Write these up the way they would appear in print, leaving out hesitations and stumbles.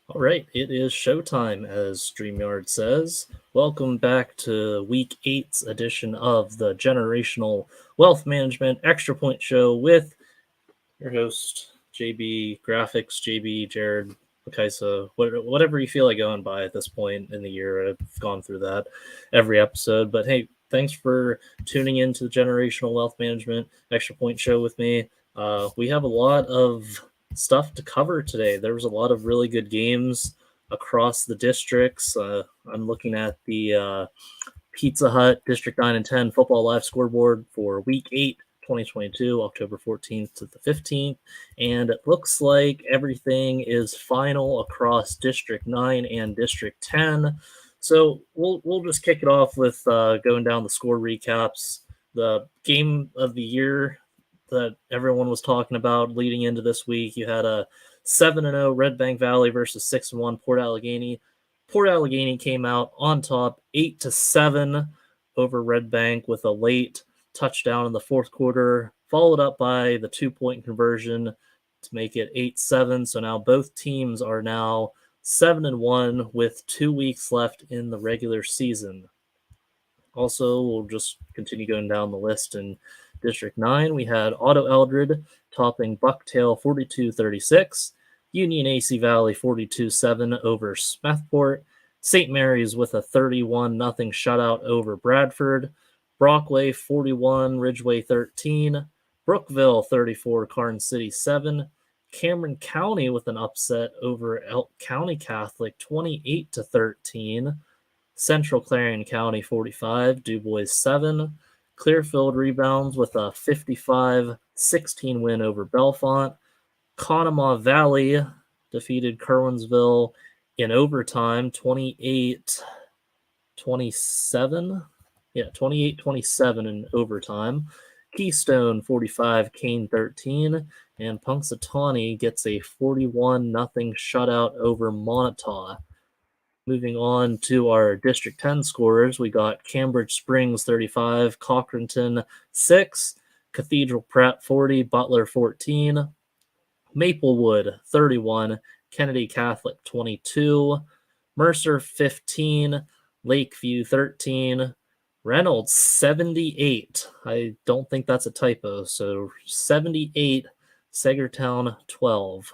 All right, it is showtime, as StreamYard says. Welcome back to Week 8's edition of the Generational Wealth Management Extra Point Show with your host, JB Graphics, JB, Jared, Makaisa, whatever you feel like going by at this point in the year. I've gone through that every episode. But hey, thanks for tuning in to the Generational Wealth Management Extra Point Show with me. We have a lot of stuff to cover today. There was a lot of really good games across the districts. I'm looking at the Pizza Hut District 9 and 10 Football Live scoreboard for Week 8, 2022, October 14th to the 15th. And it looks like everything is final across District 9 and District 10. So we'll just kick it off with going down the score recaps. The game of the year that everyone was talking about leading into this week, you had a 7-0 Red Bank Valley versus 6-1 Port Allegheny. Port Allegheny came out on top 8-7 over Red Bank with a late touchdown in the fourth quarter, followed up by the 2-point conversion to make it 8-7. So now both teams are now 7-1 with 2 weeks left in the regular season. Also, we'll just continue going down the list. In District 9, we had Otto Eldred topping Bucktail 42-36. Union AC Valley 42-7 over Smethport. St. Mary's with a 31-0 shutout over Bradford. Brockway 41, Ridgeway 13. Brookville 34, Carn City 7. Cameron County with an upset over Elk County Catholic 28-13. Central Clarion County 45, DuBois 7. Clearfield rebounds with a 55-16 win over Bellefonte. Conemaugh Valley defeated Kerwinsville in overtime, 28-27. Yeah, 28-27 in overtime. Keystone 45, Kane 13, and Punxsutawney gets a 41-0 shutout over Montauk. Moving on to our District 10 scorers, we got Cambridge Springs 35, Cochranton 6, Cathedral Prep 40, Butler 14, Maplewood 31, Kennedy Catholic 22, Mercer 15, Lakeview 13, Reynolds 78. I don't think that's a typo. So 78, Sagertown 12.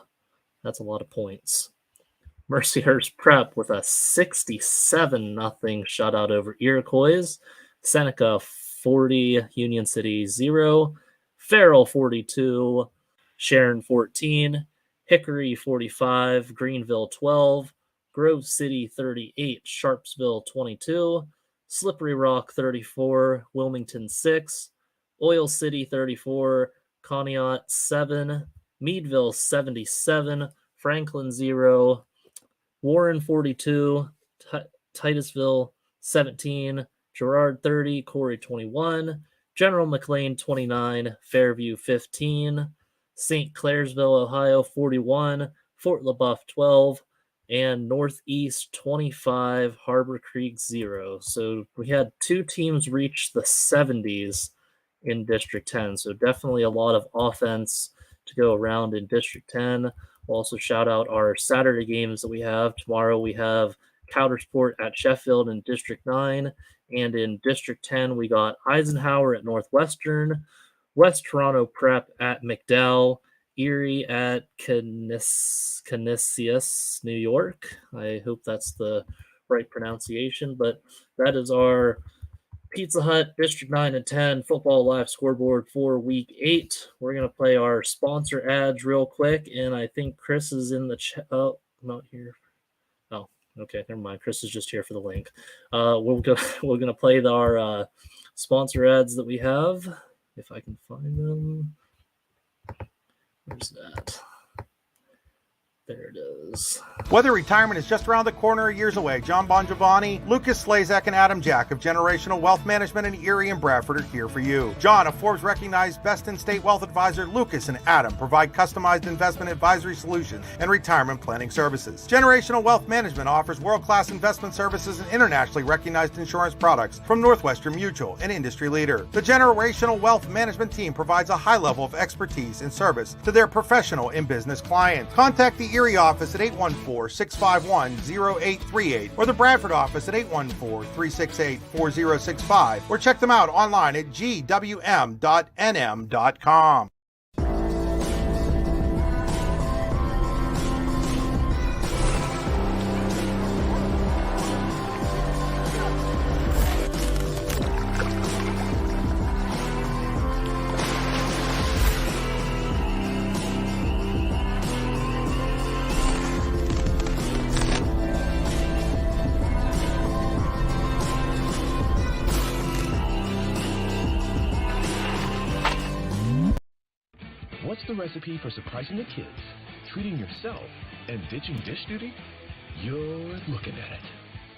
That's a lot of points. Mercyhurst Prep with a 67-0 shutout over Iroquois. Seneca 40, Union City 0. Farrell 42, Sharon 14. Hickory 45, Greenville 12. Grove City 38, Sharpsville 22. Slippery Rock 34, Wilmington 6. Oil City 34, Conneaut 7. Meadville 77, Franklin 0. Warren 42, Titusville 17, Girard 30, Corey 21, General McLean 29, Fairview 15, St. Clairsville, Ohio 41, Fort LaBeouf 12, and Northeast 25, Harbor Creek 0. So we had two teams reach the 70s in District 10. So definitely a lot of offense to go around in District 10. We'll also shout out our Saturday games that we have. Tomorrow we have Coudersport at Sheffield in District 9. And in District 10, we got Eisenhower at Northwestern, West Toronto Prep at McDowell, Erie at Canisius, New York. I hope that's the right pronunciation. But that is our Pizza Hut District 9 and 10 Football Live scoreboard for Week 8. We're going to play our sponsor ads real quick, and I think Chris is in the chat. Oh, not here. Oh, okay, never mind. Chris is just here for the link. We're gonna play our sponsor ads that we have, if I can find them. Where's that? There it is. Whether retirement is just around the corner or years away, John Bongiovanni, Lucas Slazak, and Adam Jack of Generational Wealth Management in Erie and Bradford are here for you. John, a Forbes-recognized best-in-state wealth advisor, Lucas and Adam provide customized investment advisory solutions and retirement planning services. Generational Wealth Management offers world-class investment services and internationally recognized insurance products from Northwestern Mutual, an industry leader. The Generational Wealth Management team provides a high level of expertise and service to their professional and business clients. Contact the Erie office at 814-651-0838 or the Bradford office at 814-368-4065 or check them out online at gwm.nm.com. What's the recipe for surprising the kids, treating yourself, and ditching dish duty? You're looking at it.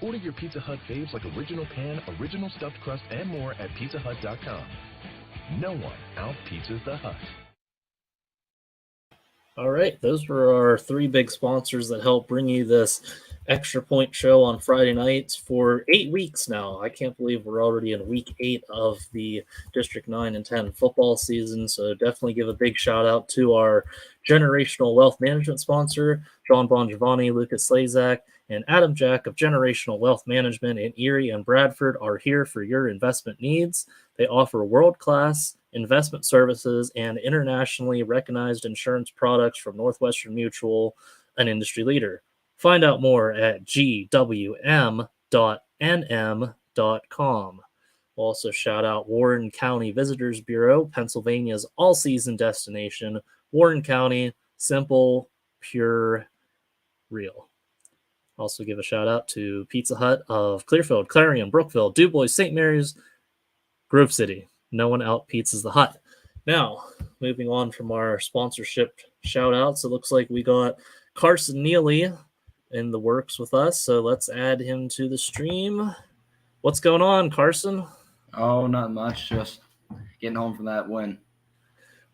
Order your Pizza Hut faves like original pan, original stuffed crust, and more at pizzahut.com. No one out-pizzas the Hut. All right, those were our three big sponsors that help bring you this Extra Point show on Friday nights for 8 weeks now. I can't believe we're already in week 8 of the District 9 and 10 football season, so definitely give a big shout out to our Generational Wealth Management sponsor, John Bongiovanni, Lucas Slazak, and Adam Jack of Generational Wealth Management in Erie and Bradford are here for your investment needs. They offer world-class investment services and internationally recognized insurance products from Northwestern Mutual, an industry leader. Find out more at gwm.nm.com. We'll also shout out Warren County Visitors Bureau, Pennsylvania's all-season destination. Warren County, simple, pure, real. Also give a shout out to Pizza Hut of Clearfield, Clarion, Brookville, DuBois, St. Mary's, Grove City. No one out pizzas the Hut. Now, moving on from our sponsorship shout outs, it looks like we got Carson Neely in the works with us, so let's add him to the stream. What's going on, Carson? Oh, not much. Just getting home from that win.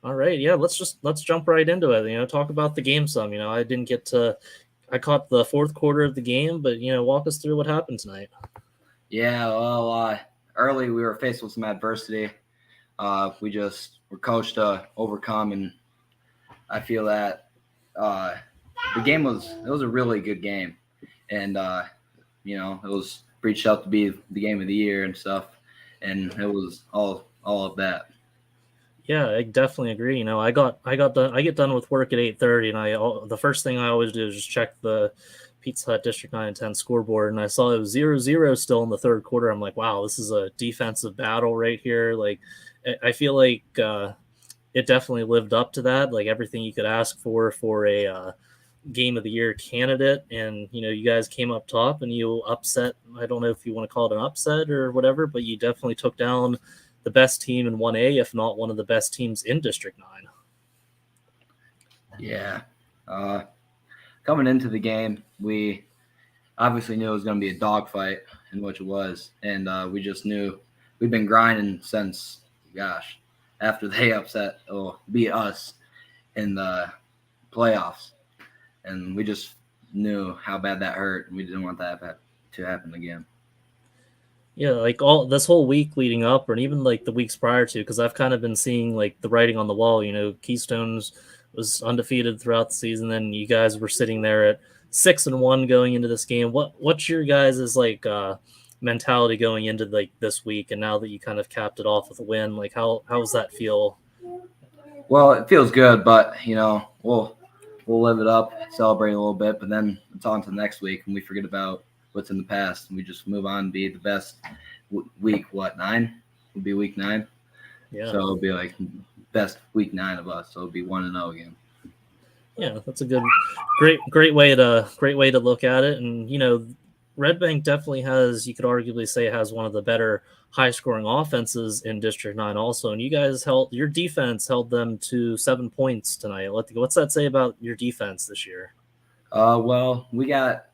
All right, yeah, let's jump right into it. Talk about the game some. I caught the fourth quarter of the game, but walk us through what happened tonight. Yeah, well, early we were faced with some adversity. We just were coached to overcome, and I feel that the game was a really good game, and it was reached out to be the game of the year and stuff, and it was all of that. Yeah, I definitely agree. I get done with work at 8:30, and the first thing I always do is just check the Pizza Hut District 9 and 10 scoreboard, and I saw it was 0-0 still in the third quarter. I'm like, wow, this is a defensive battle right here. Like, I feel like it definitely lived up to that, like everything you could ask for a game of the year candidate. And you guys came up top and you upset, I don't know if you want to call it an upset or whatever, but you definitely took down the best team in 1A, if not one of the best teams in District 9. Yeah. Coming into the game, we obviously knew it was going to be a dogfight, in which it was, and we just knew we've been grinding since, after they beat us in the playoffs, and we just knew how bad that hurt, and we didn't want that to happen again. Yeah, like all this whole week leading up, or even like the weeks prior to, because I've kind of been seeing like the writing on the wall. Keystones was undefeated throughout the season, then you guys were sitting there at 6-1 going into this game. What's your guys' mentality going into this week, and now that you kind of capped it off with a win, how does that feel? Well, it feels good, but we'll live it up, celebrate a little bit, but then it's on to the next week, and we forget about what's in the past, and we just move on and be the best. Week 9 would be week 9. Yeah. So it'll be like best week 9 of us. So it'll be 1-0 again. Yeah, that's a great way to look at it. And Red Bank definitely has, you could arguably say, has one of the better high scoring offenses in District 9 also. And you guys your defense held them to 7 points tonight. What's that say about your defense this year? Well, we got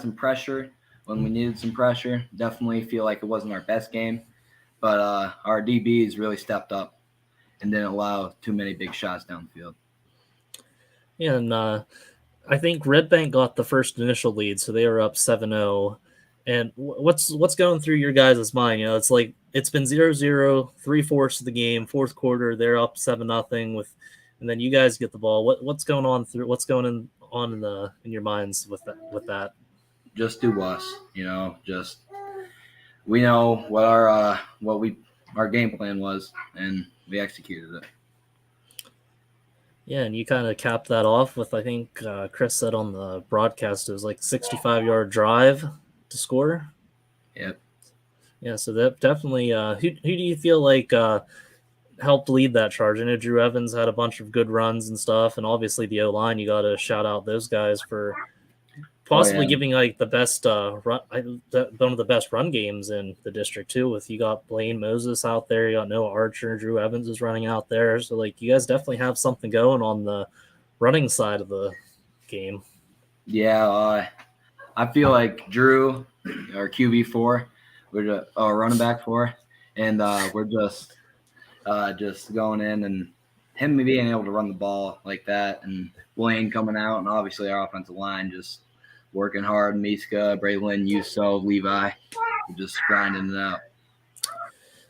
some pressure when we needed some pressure. Definitely feel like it wasn't our best game, but our DBs really stepped up and didn't allow too many big shots down the field. Yeah, and I think Red Bank got the first initial lead, so they were up 7-0. And what's going through your guys' mind? It's like it's been 0-0, 3/4 of the game, fourth quarter, they're up 7-0 and then you guys get the ball. What's going in your minds with that? Just do us, just we know what our game plan was, and we executed it. Yeah, and you kind of capped that off with, I think Chris said on the broadcast, it was like 65-yard drive to score. Yep. Yeah, so that definitely. Who do you feel like helped lead that charge? I know Drew Evans had a bunch of good runs and stuff, and obviously the O-line, you got to shout out those guys for possibly giving like the best one of the best run games in the district too. With you got Blaine Moses out there, you got Noah Archer, Drew Evans is running out there, so like you guys definitely have something going on the running side of the game. Yeah, I feel like Drew, our QB4, we're running back 4, and we're just going in, and him being able to run the ball like that, and Blaine coming out, and obviously our offensive line just working hard. Miska, Braylon, Yuso, Levi, just grinding it out.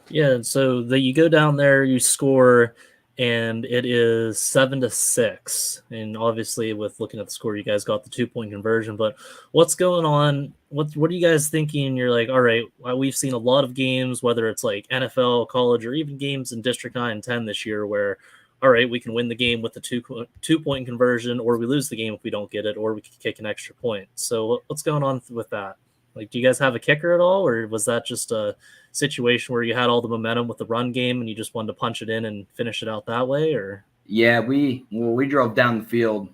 Yeah, so you go down there, you score, and it is 7-6. And obviously, with looking at the score, you guys got the 2-point conversion. But what's going on? What are you guys thinking? You're like, all right, we've seen a lot of games, whether it's like NFL, college, or even games in District 9 and 10 this year, where all right, we can win the game with the 2-point conversion, or we lose the game if we don't get it, or we can kick an extra point. So what's going on with that? Like, do you guys have a kicker at all, or was that just a situation where you had all the momentum with the run game and you just wanted to punch it in and finish it out that way? Or yeah, we drove down the field,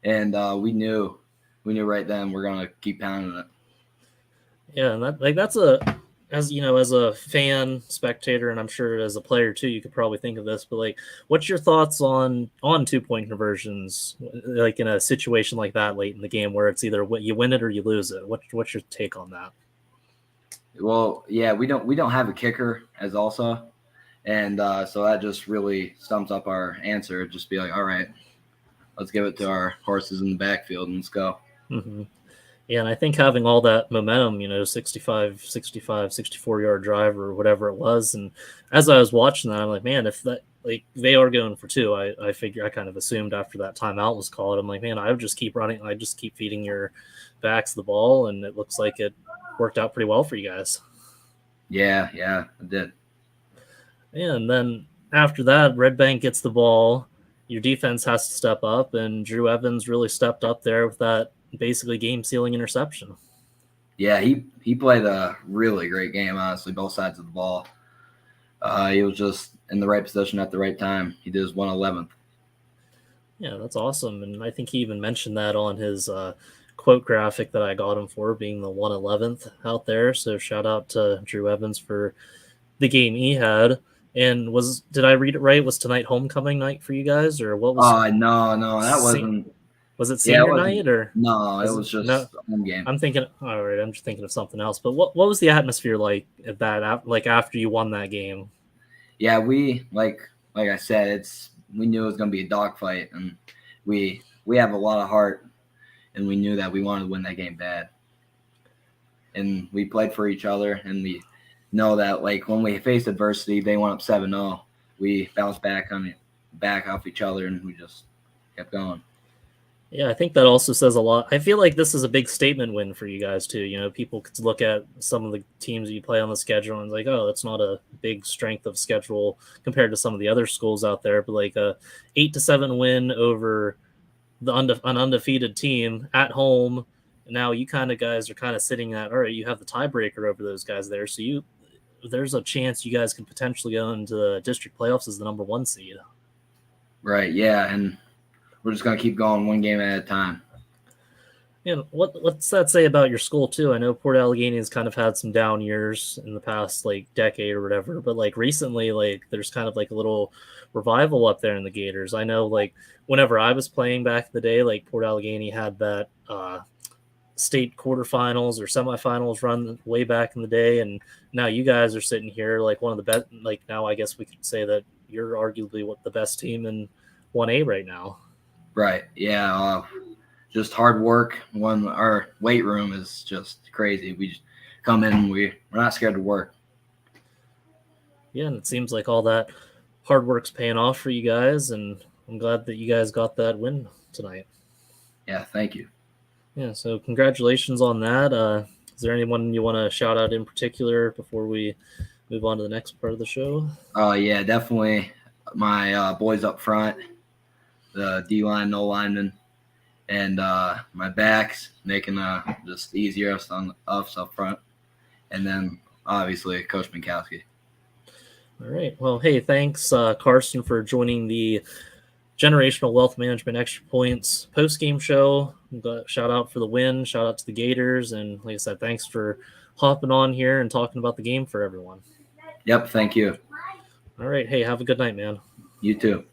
and we knew right then we're gonna keep pounding it. Yeah, and that's as a fan, spectator, and I'm sure as a player too, you could probably think of this, but like, what's your thoughts on 2-point conversions, like in a situation like that late in the game where it's either you win it or you lose it? What's your take on that? Well, yeah, we don't have a kicker as also, and so that just really sums up our answer. Just be like, all right, let's give it to our horses in the backfield and let's go. Mm-hmm. Yeah, and I think having all that momentum, 65, 64-yard drive or whatever it was, and as I was watching that, I'm like, man, if that, like, they are going for 2, I figure, I kind of assumed after that timeout was called, I'm like, man, I would just keep running, I just keep feeding your backs the ball, and it looks like it worked out pretty well for you guys. Yeah, it did. Yeah, and then after that, Red Bank gets the ball, your defense has to step up, and Drew Evans really stepped up there with that basically game-sealing interception. Yeah, he played a really great game, honestly, both sides of the ball. He was just in the right position at the right time. He did his 111th. Yeah, that's awesome. And I think he even mentioned that on his quote graphic that I got him for, being the 111th out there. So shout out to Drew Evans for the game he had. And did I read it right? Was tonight homecoming night for you guys, or what was? No, that wasn't. Was it senior night or? No, it was just a home game. I'm thinking. All right, I'm just thinking of something else. But what was the atmosphere like at that? Like after you won that game? Yeah, we like I said, we knew it was going to be a dogfight, and we have a lot of heart, and we knew that we wanted to win that game bad, and we played for each other, and we know that like when we faced adversity, they went up 7-0. We bounced back off each other, and we just kept going. Yeah, I think that also says a lot. I feel like this is a big statement win for you guys too. People could look at some of the teams that you play on the schedule and like, oh, that's not a big strength of schedule compared to some of the other schools out there. But like a 8-7 win over an undefeated team at home. Now you guys are kind of sitting at, all right, you have the tiebreaker over those guys there. So there's a chance you guys can potentially go into the district playoffs as the number 1 seed. Right. Yeah. And we're just going to keep going one game at a time. Yeah, what's that say about your school too? I know Port Allegheny has kind of had some down years in the past like decade or whatever, but like recently, like there's kind of like a little revival up there in the Gators. I know like whenever I was playing back in the day, like Port Allegheny had that state quarterfinals or semifinals run way back in the day, and now you guys are sitting here like one of the best. Like now, I guess we could say that you're arguably the best team in 1A right now. Right. Yeah. Just hard work. When our weight room is just crazy. We just come in. We're not scared to work. Yeah, and it seems like all that hard work's paying off for you guys, and I'm glad that you guys got that win tonight. Yeah, thank you. Yeah, so congratulations on that. Is there anyone you want to shout out in particular before we move on to the next part of the show? Yeah, definitely my boys up front, the D-line, no linemen, and my backs making just easier on us up front. And then obviously Coach Minkowski. All right. Well, hey, thanks, Carson, for joining the Generational Wealth Management Extra Points post-game show. Shout out for the win. Shout out to the Gators. And like I said, thanks for hopping on here and talking about the game for everyone. Yep, thank you. All right. Hey, have a good night, man. You too.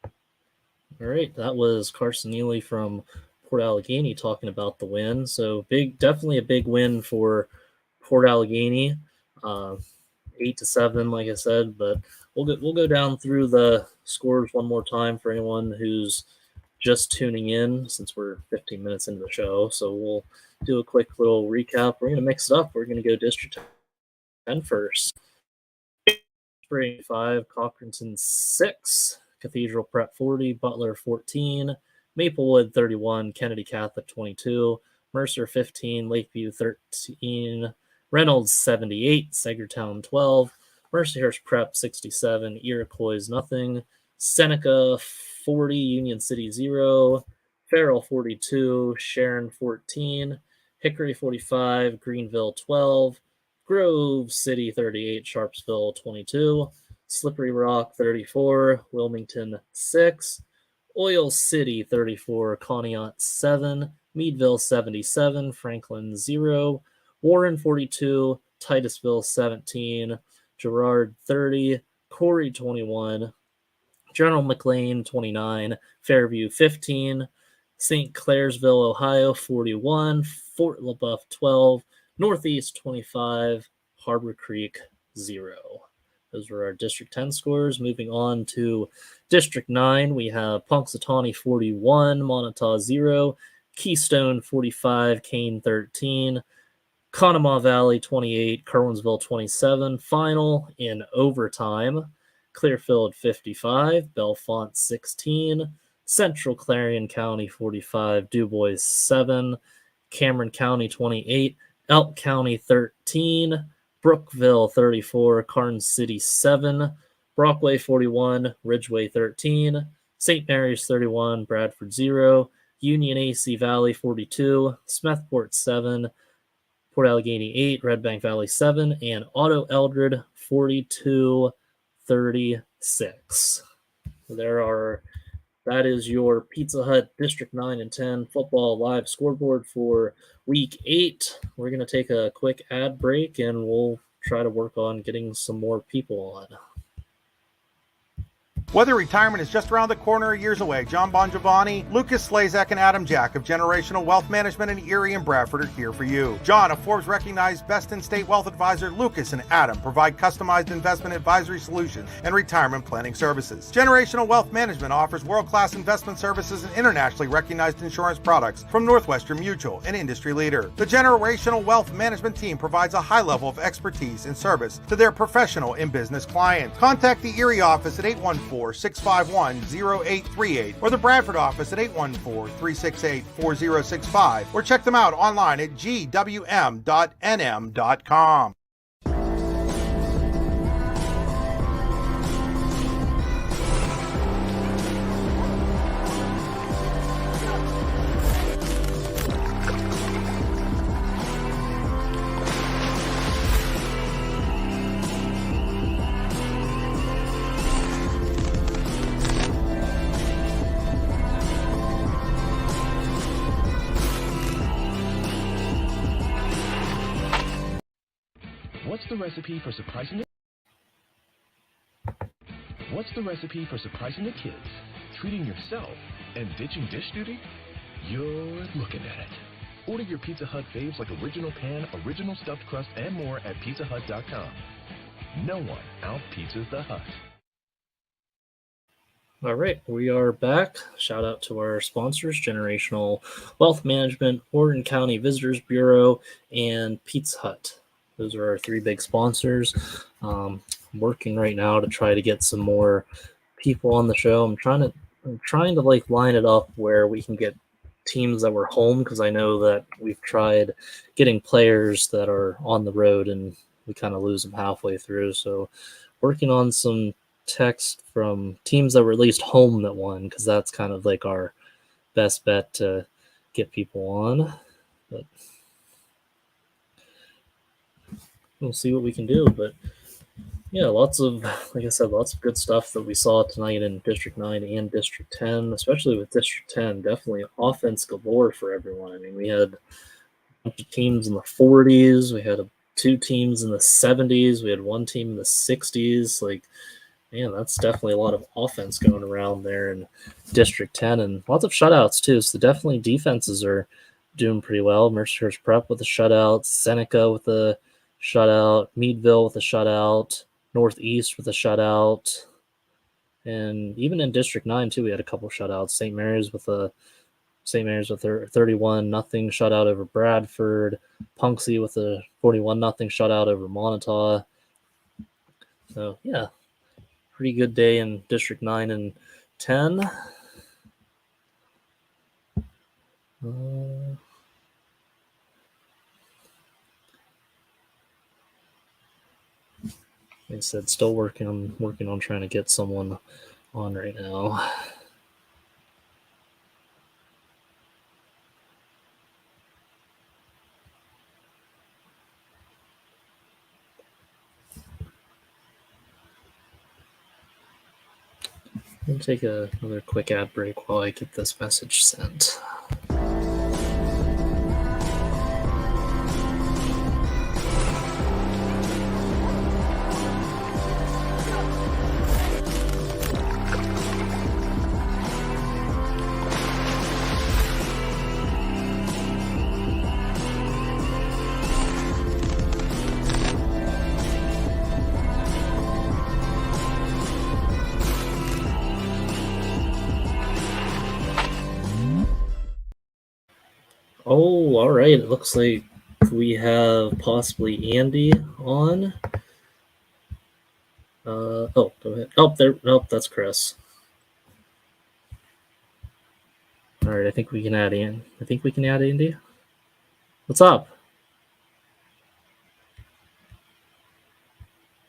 All right. That was Carson Neely from Port Allegheny talking about the win. So definitely a big win for Port Allegheny. 8-7, like I said, but we'll go down through the scores one more time for anyone who's just tuning in, since we're 15 minutes into the show. So we'll do a quick little recap. We're going to mix it up. We're going to go District 10 first. 5, Cochranton 6, Cathedral Prep 40, Butler 14, Maplewood 31, Kennedy Catholic 22, Mercer 15, Lakeview 13, Reynolds 78, Sagertown 12, Mercyhurst Prep 67, Iroquois nothing, Seneca 40, Union City 0, Farrell 42, Sharon 14, Hickory 45, Greenville 12, Grove City 38, Sharpsville 22, Slippery Rock 34, Wilmington 6, Oil City 34, Conneaut 7, Meadville 77, Franklin 0, Warren 42, Titusville 17, Girard 30, Corey 21, General McLean 29, Fairview 15, St. Clairsville, Ohio 41, Fort LaBeouf 12, Northeast 25, Harbor Creek 0. Those were our District 10 scores. Moving on to District 9, we have Punxsutawney 41, Montauk 0, Keystone 45, Kane 13, Conemaugh Valley 28, Kerwinsville 27. Final in overtime, Clearfield 55, Bellefonte 16, Central Clarion County 45, DuBois 7, Cameron County 28, Elk County 13, Brookville 34, Karnes City 7, Brockway 41, Ridgeway 13, St. Mary's 31, Bradford 0, Union AC Valley 42, Smethport 7, Port Allegheny 8, Red Bank Valley 7, and Otto Eldred 42-36. That is your Pizza Hut District 9 and 10 football live scoreboard for Week 8. We're going to take a quick ad break, and we'll try to work on getting some more people on. Whether retirement is just around the corner or years away, John Bongiovanni, Lucas Slazak, and Adam Jack of Generational Wealth Management in Erie and Bradford are here for you. John, a Forbes-recognized best-in-state wealth advisor, Lucas and Adam provide customized investment advisory solutions and retirement planning services. Generational Wealth Management offers world-class investment services and internationally recognized insurance products from Northwestern Mutual, an industry leader. The Generational Wealth Management team provides a high level of expertise and service to their professional and business clients. Contact the Erie office at 814-651-0838 or the Bradford office at 814-368-4065 or check them out online at gwm.nm.com. What's the recipe for surprising the kids, treating yourself, and ditching dish duty? You're looking at it. Order your Pizza Hut faves like original pan, original stuffed crust, and more at pizzahut.com. No one out-pizzas the Hut. All right, we are back. Shout out to our sponsors, Generational Wealth Management, Oregon County Visitors Bureau, and Pizza Hut. Those are our three big sponsors. I'm working right now to try to get some more people on the show. I'm trying to I'm trying to like line it up where we can get teams that were home, because I know that we've tried getting players that are on the road and we kind of lose them halfway through. So working on some text from teams that were at least home that won, because that's kind of like our best bet to get people on. But we'll see what we can do. But yeah, lots of, like I said, lots of good stuff that we saw tonight in District 9 and District 10, especially with District 10. Definitely offense galore for everyone. I mean, we had a bunch of teams in the 40s. We had two teams in the 70s. We had one team in the 60s. Like, man, that's definitely a lot of offense going around there in District 10, and lots of shutouts too. So definitely defenses are doing pretty well. Mercer's Prep with a shutout, Seneca with a shutout, Meadville with a shutout, Northeast with a shutout, and even in District 9 too, we had a couple shutouts. St. Mary's with a 31-0 shutout over Bradford, Punxsutawney with a 41-0 shutout over Montauk. So yeah, pretty good day in District 9 and 10. Like I said, still working on trying to get someone on right now. I'm going to take another quick ad break while I get this message sent. Oh, all right. It looks like we have possibly Andy on. Go ahead. Oh, there. Nope, that's Chris. All right, I think we can add Andy. What's up?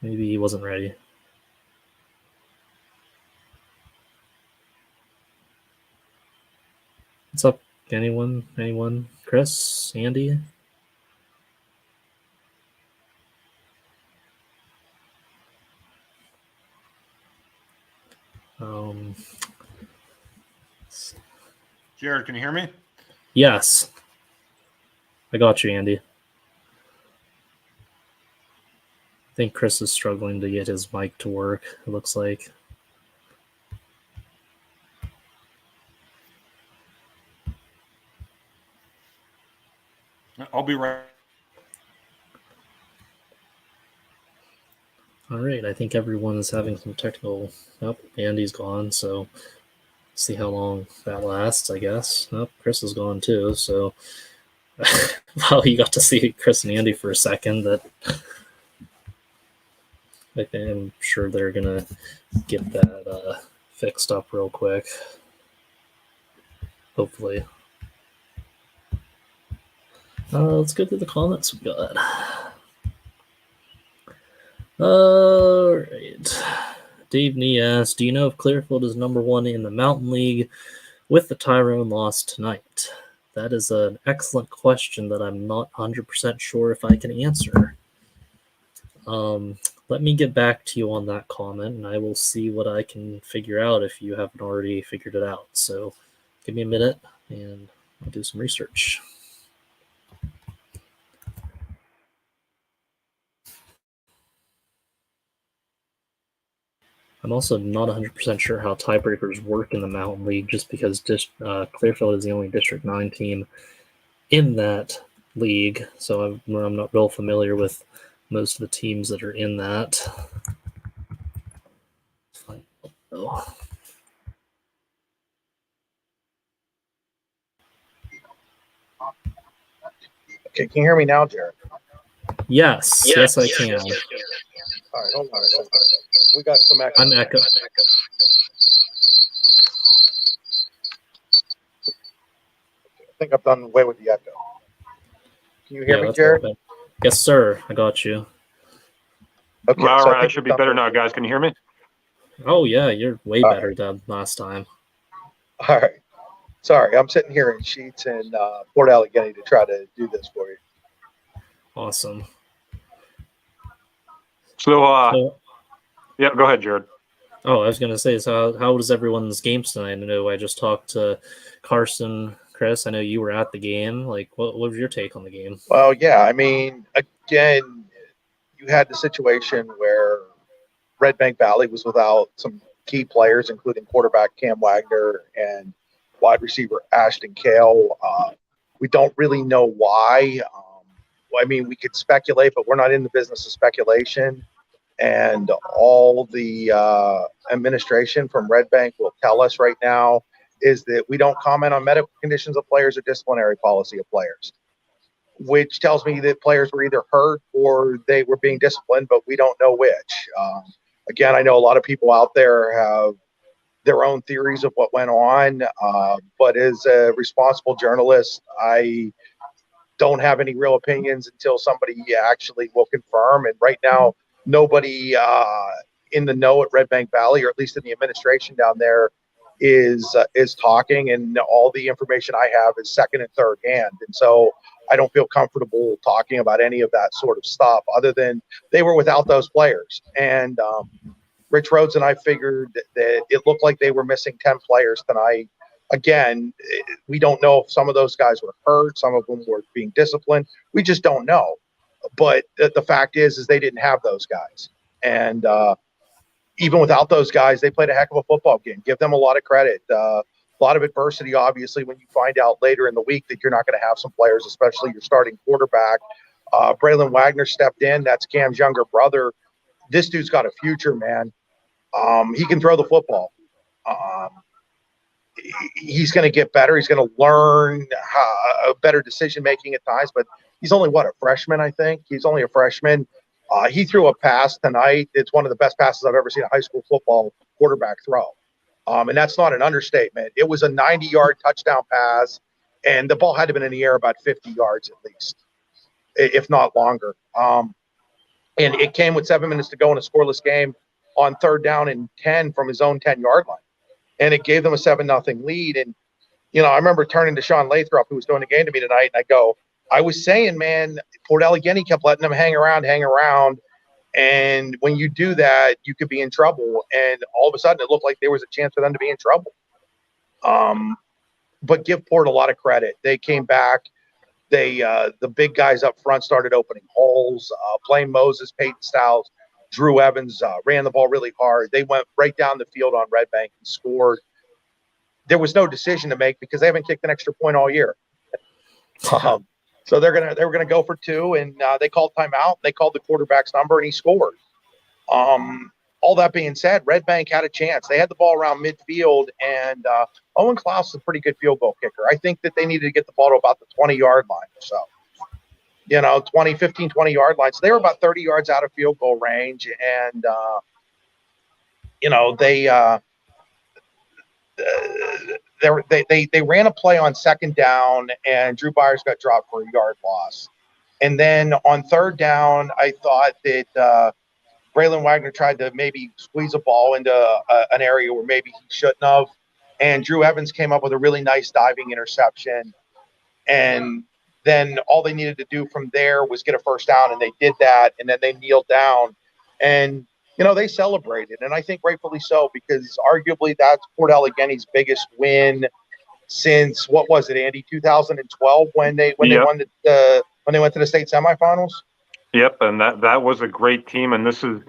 Maybe he wasn't ready. What's up? Anyone? Chris? Andy? Jared, can you hear me? Yes. I got you, Andy. I think Chris is struggling to get his mic to work, it looks like. I'll be right. All right, I think everyone is having some technical... Oh, Andy's gone, so see how long that lasts, I guess. Oh, Chris is gone too, so... Well, you got to see Chris and Andy for a second. That I'm sure they're going to get that fixed up real quick. Hopefully. Let's go through the comments we got. All right. Dave Nee asks, do you know if Clearfield is number one in the Mountain League with the Tyrone loss tonight? That is an excellent question that I'm not 100% sure if I can answer. Let me get back to you on that comment, and I will see what I can figure out if you haven't already figured it out. So give me a minute, and I'll do some research. I'm also not 100% sure how tiebreakers work in the Mountain League, just because Clearfield is the only District 9 team in that league, so I'm not real familiar with most of the teams that are in that. Oh. Okay, can you hear me now, Jared? Yes, I can. All right, hold on a second. We got some echo. I'm echo. think I've done away with the echo. Can you hear me, that's Jared? perfect. Yes, sir. I got you. Okay. All so right, I should be better now, guys. Can you hear me? Oh, yeah, you're way All better than last time. All right. Sorry, I'm sitting here in Sheets in Port Allegheny to try to do this for you. Awesome. So, yeah, go ahead, Jared. Oh, I was going to say, so how was everyone's games tonight? I know I just talked to Carson, Chris. I know you were at the game. Like, what was your take on the game? Well, yeah, I mean, again, you had the situation where Red Bank Valley was without some key players, including quarterback Cam Wagner and wide receiver Ashton Kale. We don't really know why. I mean, we could speculate, but we're not in the business of speculation. And all the administration from Red Bank will tell us right now is that we don't comment on medical conditions of players or disciplinary policy of players, which tells me that players were either hurt or they were being disciplined, but we don't know which. Again, I know a lot of people out there have their own theories of what went on, but as a responsible journalist, I don't have any real opinions until somebody actually will confirm. And right now, nobody in the know at Red Bank Valley, or at least in the administration down there, is talking, and all the information I have is second and third hand. And so I don't feel comfortable talking about any of that sort of stuff, other than they were without those players. And Rich Rhodes and I figured that it looked like they were missing 10 players tonight. Again, we don't know if some of those guys were hurt, some of them were being disciplined. We just don't know. But the fact is they didn't have those guys. And even without those guys, they played a heck of a football game. Give them a lot of credit. A lot of adversity, obviously, when you find out later in the week that you're not going to have some players, especially your starting quarterback. Braylon Wagner stepped in. That's Cam's younger brother. This dude's got a future, man. He can throw the football. He's going to get better. He's going to learn better decision-making at times, but he's only, a freshman, I think? He's only a freshman. He threw a pass tonight. It's one of the best passes I've ever seen a high school football quarterback throw. And that's not an understatement. It was a 90-yard touchdown pass, and the ball had to have been in the air about 50 yards at least, if not longer. And it came with 7 minutes to go in a scoreless game on 3rd down and 10 from his own 10-yard line. And it gave them a 7-0 lead. And, I remember turning to Sean Lathrop, who was doing the game to me tonight, and I was saying, man, Port Allegheny kept letting them hang around. And when you do that, you could be in trouble. And all of a sudden, it looked like there was a chance for them to be in trouble. But give Port a lot of credit. They came back. The big guys up front started opening holes. Blaine Moses, Peyton Styles, Drew Evans ran the ball really hard. They went right down the field on Red Bank and scored. There was no decision to make because they haven't kicked an extra point all year. So they were gonna go for 2, and they called timeout. They called the quarterback's number, and he scored. All that being said, Red Bank had a chance. They had the ball around midfield, and Owen Klaus is a pretty good field goal kicker. I think that they needed to get the ball to about the 20-yard line or so. 20-yard line. So they were about 30 yards out of field goal range. And, they ran a play on 2nd down, and Drew Byers got dropped for a yard loss. And then on 3rd down, I thought that Braylon Wagner tried to maybe squeeze a ball into an area where maybe he shouldn't have. And Drew Evans came up with a really nice diving interception. And then all they needed to do from there was get a 1st down, and they did that. And then they kneeled down, and they celebrated, and I think rightfully so, because arguably that's Port Allegheny's biggest win since, what was it, Andy, 2012 when they won when they went to the state semifinals. Yep, and that was a great team, and this is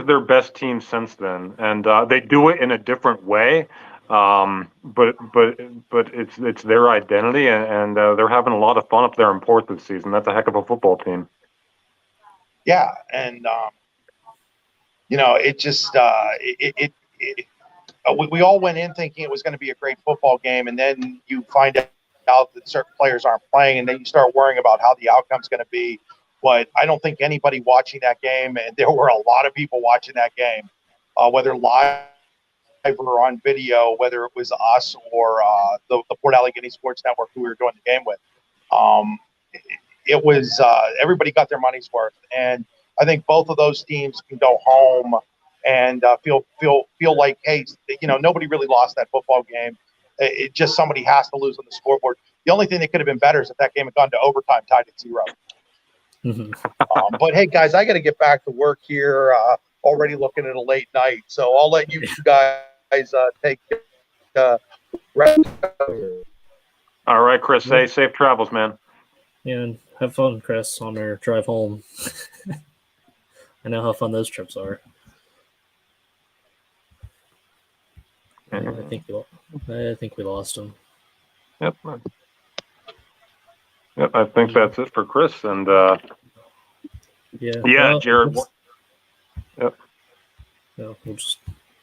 their best team since then, and they do it in a different way. But it's their identity, and they're having a lot of fun up there in Port this season. That's a heck of a football team. Yeah, and it just we all went in thinking it was going to be a great football game, and then you find out that certain players aren't playing, and then you start worrying about how the outcome's going to be. But I don't think anybody watching that game, and there were a lot of people watching that game, whether live on video, whether it was us or the Port Allegheny Sports Network who we were doing the game with. It was everybody got their money's worth, and I think both of those teams can go home and feel like, hey, nobody really lost that football game. It just somebody has to lose on the scoreboard. The only thing that could have been better is if that game had gone to overtime, tied at 0. Mm-hmm. But hey, guys, I got to get back to work here. Already looking at a late night, so I'll let you guys take rest. All right, Chris. Say safe travels, man. Yeah, and have fun, Chris, on our drive home. I know how fun those trips are. I think we lost him. Yep. I think that's it for Chris. And yeah, well, Jared. Yep. No,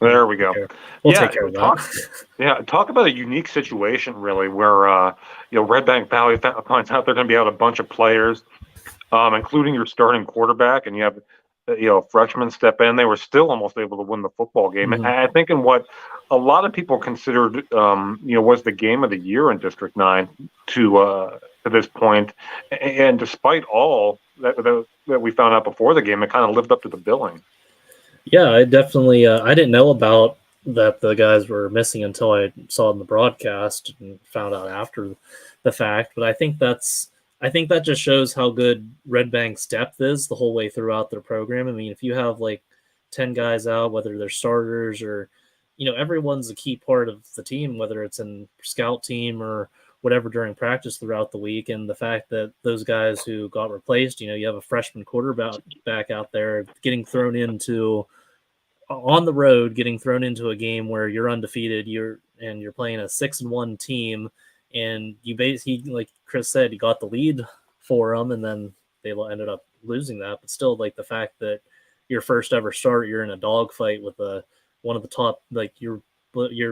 there we go. We'll take care of that. Talk about a unique situation, really, where Red Bank Valley finds out they're going to be out a bunch of players, including your starting quarterback, and you have freshmen step in. They were still almost able to win the football game. Mm-hmm. And I think in what a lot of people considered, was the game of the year in District 9 to this point. And despite all that we found out before the game, it kind of lived up to the billing. Yeah, I definitely. I didn't know about that the guys were missing until I saw it in the broadcast and found out after the fact. But I think that just shows how good Red Bank's depth is the whole way throughout their program. I mean, if you have like 10 guys out, whether they're starters or, everyone's a key part of the team, whether it's in scout team or whatever during practice throughout the week. And the fact that those guys who got replaced, you have a freshman quarterback back out there getting thrown into on the road, getting thrown into a game where you're undefeated, you're playing a 6-1 team. And he, like Chris said, he got the lead for them, and then they ended up losing that. But still, like the fact that your first ever start, you're in a dogfight with one of the top, like you're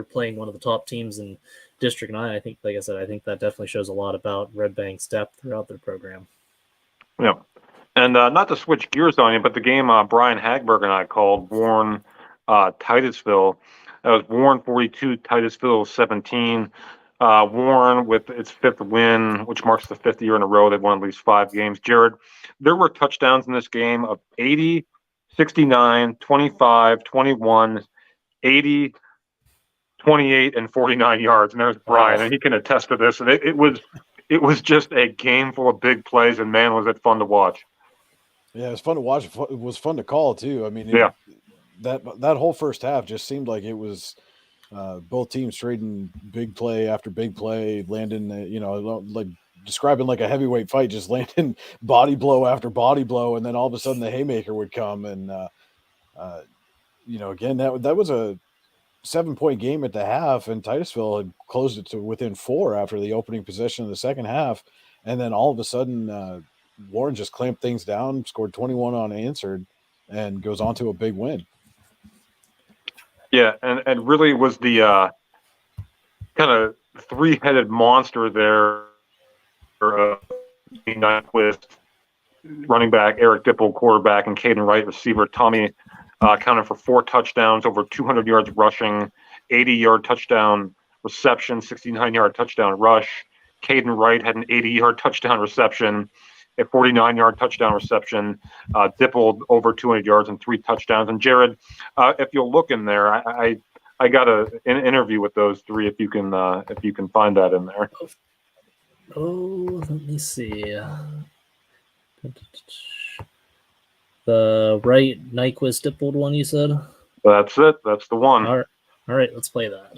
playing one of the top teams in District 9. I think, like I said, I think that definitely shows a lot about Red Bank's depth throughout their program. Yeah, and not to switch gears on you, but the game Brian Hagberg and I called, Warren Titusville. That was Warren 42, Titusville 17. Warren with its 5th win, which marks the 5th year in a row they've won at least 5 games. Jared, there were touchdowns in this game of 80, 69, 25, 21, 80, 28, and 49 yards. And there's Brian, and he can attest to this. And it was just a game full of big plays, and man, was it fun to watch. Yeah, it was fun to watch. It was fun to call too. I mean, that whole first half just seemed like it was both teams trading big play after big play, landing, like describing like a heavyweight fight, just landing body blow after body blow, and then all of a sudden the haymaker would come, and again that was a 7-point game at the half, and Titusville had closed it to within 4 after the opening possession of the second half, and then all of a sudden Warren just clamped things down, scored 21 unanswered, and goes on to a big win. Yeah, and really was the kind of 3-headed monster there. Nyquist, running back, Eric Dipple, quarterback, and Caden Wright, receiver. Tommy accounted for 4 touchdowns, over 200 yards rushing, 80-yard touchdown reception, 69-yard touchdown rush. Caden Wright had an 80-yard touchdown reception, a 49-yard touchdown reception. Dipple over 200 yards and 3 touchdowns. And Jared, if you'll look in there, I got an interview with those 3. If you can find that in there. Oh, let me see. The Wright Nyquist Dippled one you said? That's it. That's the one. All right, let's play that.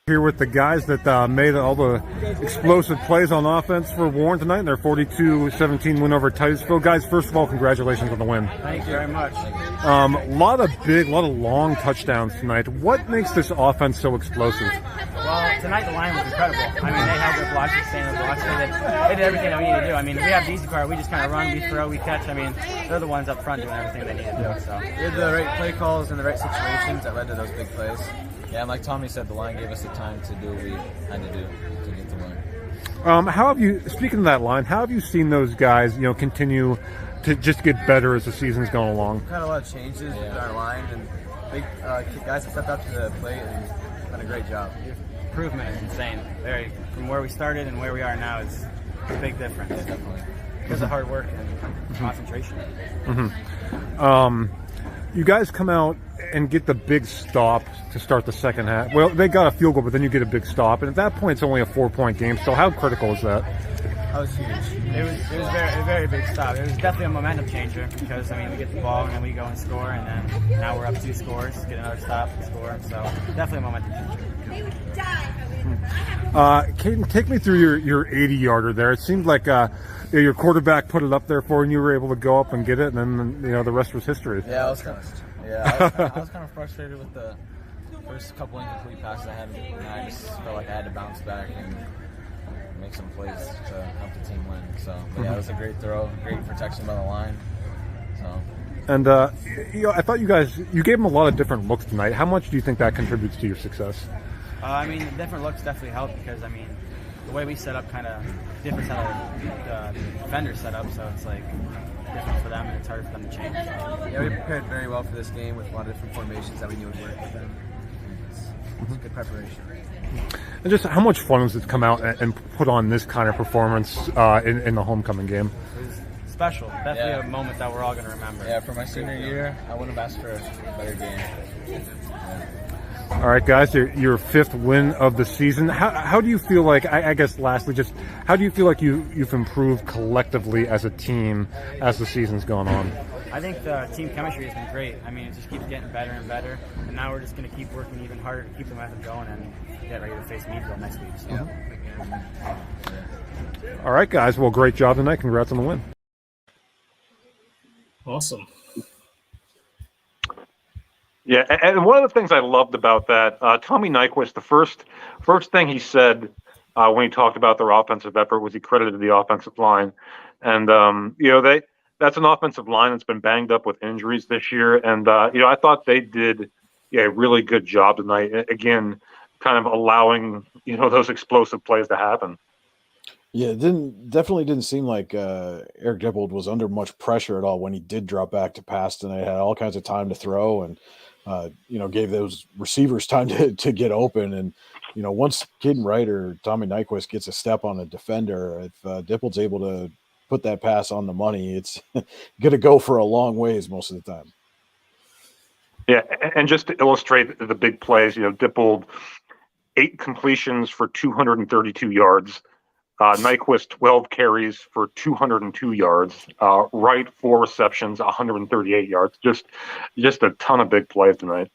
Here with the guys that made all the explosive plays on offense for Warren tonight in their 42-17 win over Titusville. Guys, first of all, congratulations on the win. Thank you very much. A lot of long touchdowns tonight. What makes this offense so explosive? Well, tonight the line was incredible. I mean, they held their blocks, staying in the blocks. They did everything that we needed to do. I mean, we have the easy part. We just kind of run, we throw, we catch. I mean, they're the ones up front doing everything they need to do. So we had the right play calls in the right situations that led to those big plays. Yeah, and like Tommy said, the line gave us the time to do what we had to do to get the win. How have you, speaking of that line, how have you seen those guys, continue to just get better as the season's gone along? We've had a lot of changes with our line, and big guys have stepped up to the plate and done a great job. Improvement is insane. From where we started and where we are now is a big difference. Yeah, definitely. Because of hard work and concentration. You guys come out and get the big stop to start the second half. Well, they got a field goal, but then you get a big stop, and at that point, it's only a 4-point game. So, how critical is that? That was huge. It was a very big stop. It was definitely a momentum changer because we get the ball and then we go and score, and then now we're up 2 scores, get another stop, score. So definitely a momentum changer. Caden, take me through your 80-yarder there. It seemed like your quarterback put it up there for you, and you were able to go up and get it, and then the rest was history. Yeah, I was kind of frustrated with the first couple incomplete passes I had, and I just felt like I had to bounce back and make some plays to help the team win. So, it was a great throw, great protection by the line. So. And I thought you gave them a lot of different looks tonight. How much do you think that contributes to your success? The different looks definitely help because the way we set up kind of different how the defenders set up, so it's different for them and it's harder for them to change. Yeah, we prepared very well for this game with a lot of different formations that we knew would work with them. It's good preparation. And just how much fun was it to come out and put on this kind of performance in the homecoming game? It was special. Definitely a moment that we're all going to remember. Yeah, for my senior year, I wouldn't have asked for a better game. Yeah. All right, guys, your 5th win of the season. How do you feel like, I guess lastly, just how do you feel like you've improved collectively as a team as the season's gone on? I think the team chemistry has been great. It just keeps getting better and better, and now we're just going to keep working even harder to keep the momentum going and get ready to face Meadville next week. So. All right, guys. Well, great job tonight. Congrats on the win. Awesome. Yeah, and one of the things I loved about that, Tommy Nyquist, the first thing he said when he talked about their offensive effort was he credited the offensive line, and that's an offensive line that's been banged up with injuries this year, and I thought they did a really good job tonight. Again, kind of allowing those explosive plays to happen. Yeah, it definitely didn't seem like Eric Dippold was under much pressure at all when he did drop back to pass tonight. Had all kinds of time to throw and gave those receivers time to get open. And once Caden Wright or Tommy Nyquist gets a step on a defender, if Dippold's able to put that pass on the money, it's going to go for a long ways most of the time. Yeah, and just to illustrate the big plays, Dippold 8 completions for 232 yards. Nyquist 12 carries for 202 yards. Wright 4 receptions, 138 yards. Just a ton of big plays tonight.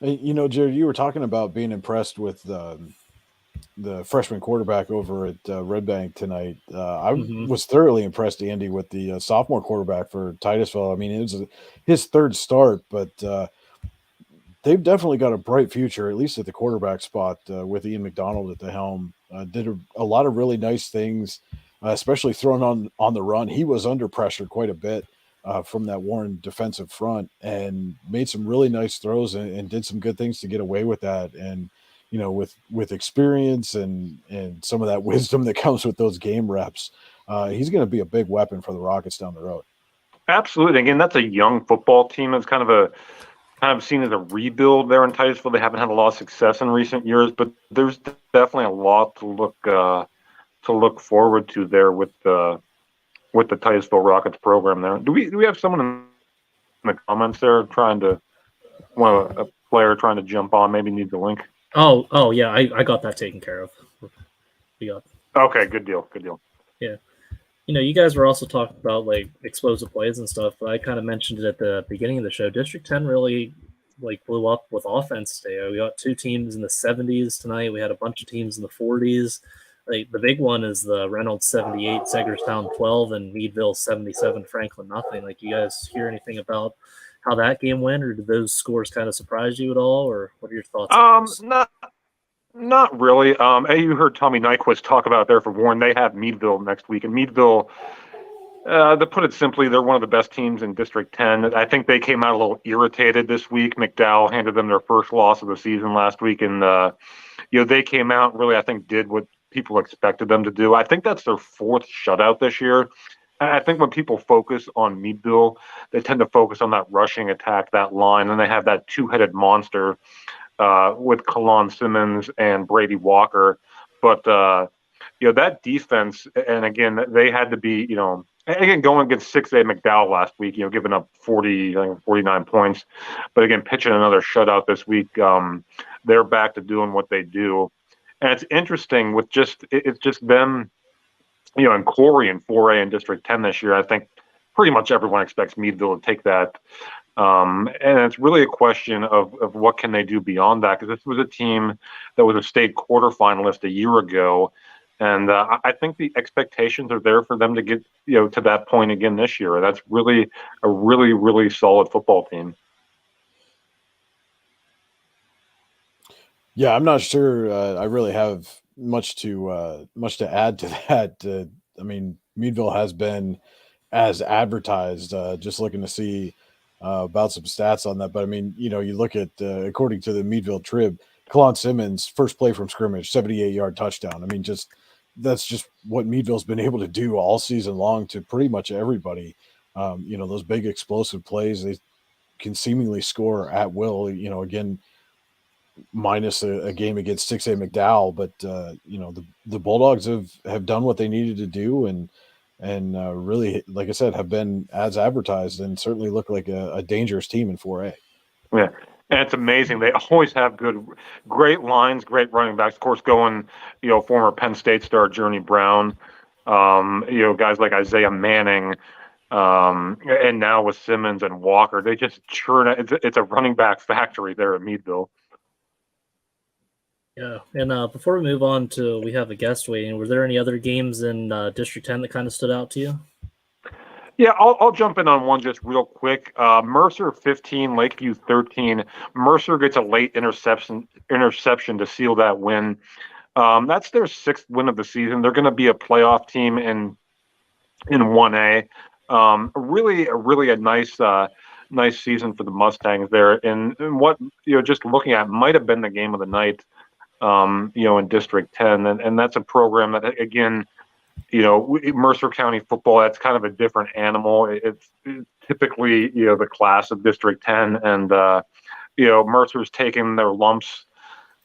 Jared, you were talking about being impressed with the freshman quarterback over at Red Bank tonight. I was thoroughly impressed, Andy, with the sophomore quarterback for Titusville. It was his 3rd start, but they've definitely got a bright future, at least at the quarterback spot, with Ian McDonald at the helm. Did a lot of really nice things, especially throwing on the run. He was under pressure quite a bit from that Warren defensive front and made some really nice throws and did some good things to get away with that. And, with experience and some of that wisdom that comes with those game reps, he's going to be a big weapon for the Rockets down the road. Absolutely. Again, that's a young football team. It's kind of seen as a rebuild there in Titusville. They haven't had a lot of success in recent years, but there's definitely a lot to look forward to there with the Titusville Rockets program there. Do we have someone in the comments there a player trying to jump on? Maybe needs a link. Oh yeah, I got that taken care of. Okay, good deal. Yeah. You guys were also talking about explosive plays and stuff, but I kind of mentioned it at the beginning of the show. District 10 really blew up with offense today. We got 2 teams in the 70s tonight. We had a bunch of teams in the 40s. The big one is the Reynolds 78, Segerstown 12, and Meadville 77, Franklin nothing. You guys hear anything about how that game went, or did those scores kind of surprise you at all, or what are your thoughts on those? Not really. You heard Tommy Nyquist talk about there for Warren. They have Meadville next week, and Meadville, to put it simply, they're one of the best teams in District 10. I think they came out a little irritated this week. McDowell handed them their first loss of the season last week, and they came out and really, I think, did what people expected them to do. I think that's their 4th shutout this year, I think when people focus on Meadville, they tend to focus on that rushing attack, that line, and they have that two-headed monster with Kalon Simmons and Brady Walker. But that defense, and again, they had to be, again, going against 6A McDowell last week, giving up 49 points. But again, pitching another shutout this week, they're back to doing what they do. And it's interesting with it's just them, and Corey in 4A and District 10 this year. I think pretty much everyone expects Meadville to take that. And it's really a question of what can they do beyond that, because this was a team that was a state quarterfinalist a year ago. And I think the expectations are there for them to get, to that point again this year. That's really a really, really solid football team. Yeah, I'm not sure. I really have much to add to that. I mean, Meadville has been as advertised. Just looking to see about some stats on that, but I mean, you look at according to the Meadville Trib, Kalon Simmons first play from scrimmage, 78-yard touchdown. I mean, that's just what Meadville's been able to do all season long to pretty much everybody. Those big explosive plays, they can seemingly score at will. Again, minus a game against 6A McDowell, but the Bulldogs have done what they needed to do, and really, like I said, have been as advertised, and certainly look like a dangerous team in 4A. Yeah, and it's amazing. They always have great lines, great running backs. Of course, going, former Penn State star Journey Brown, guys like Isaiah Manning, and now with Simmons and Walker, they just churn it. It's a running back factory there at Meadville. Yeah, and before we move on we have a guest waiting, were there any other games in District 10 that kind of stood out to you? Yeah, I'll jump in on one just real quick. Mercer 15, Lakeview 13. Mercer gets a late interception to seal that win. That's their 6th win of the season. They're going to be a playoff team in 1A. Really a nice season for the Mustangs there. And what just looking at might have been the game of the night. In District 10, and that's a program that, again, Mercer County football, that's kind of a different animal. It's typically, the class of District 10, and, Mercer's taken their lumps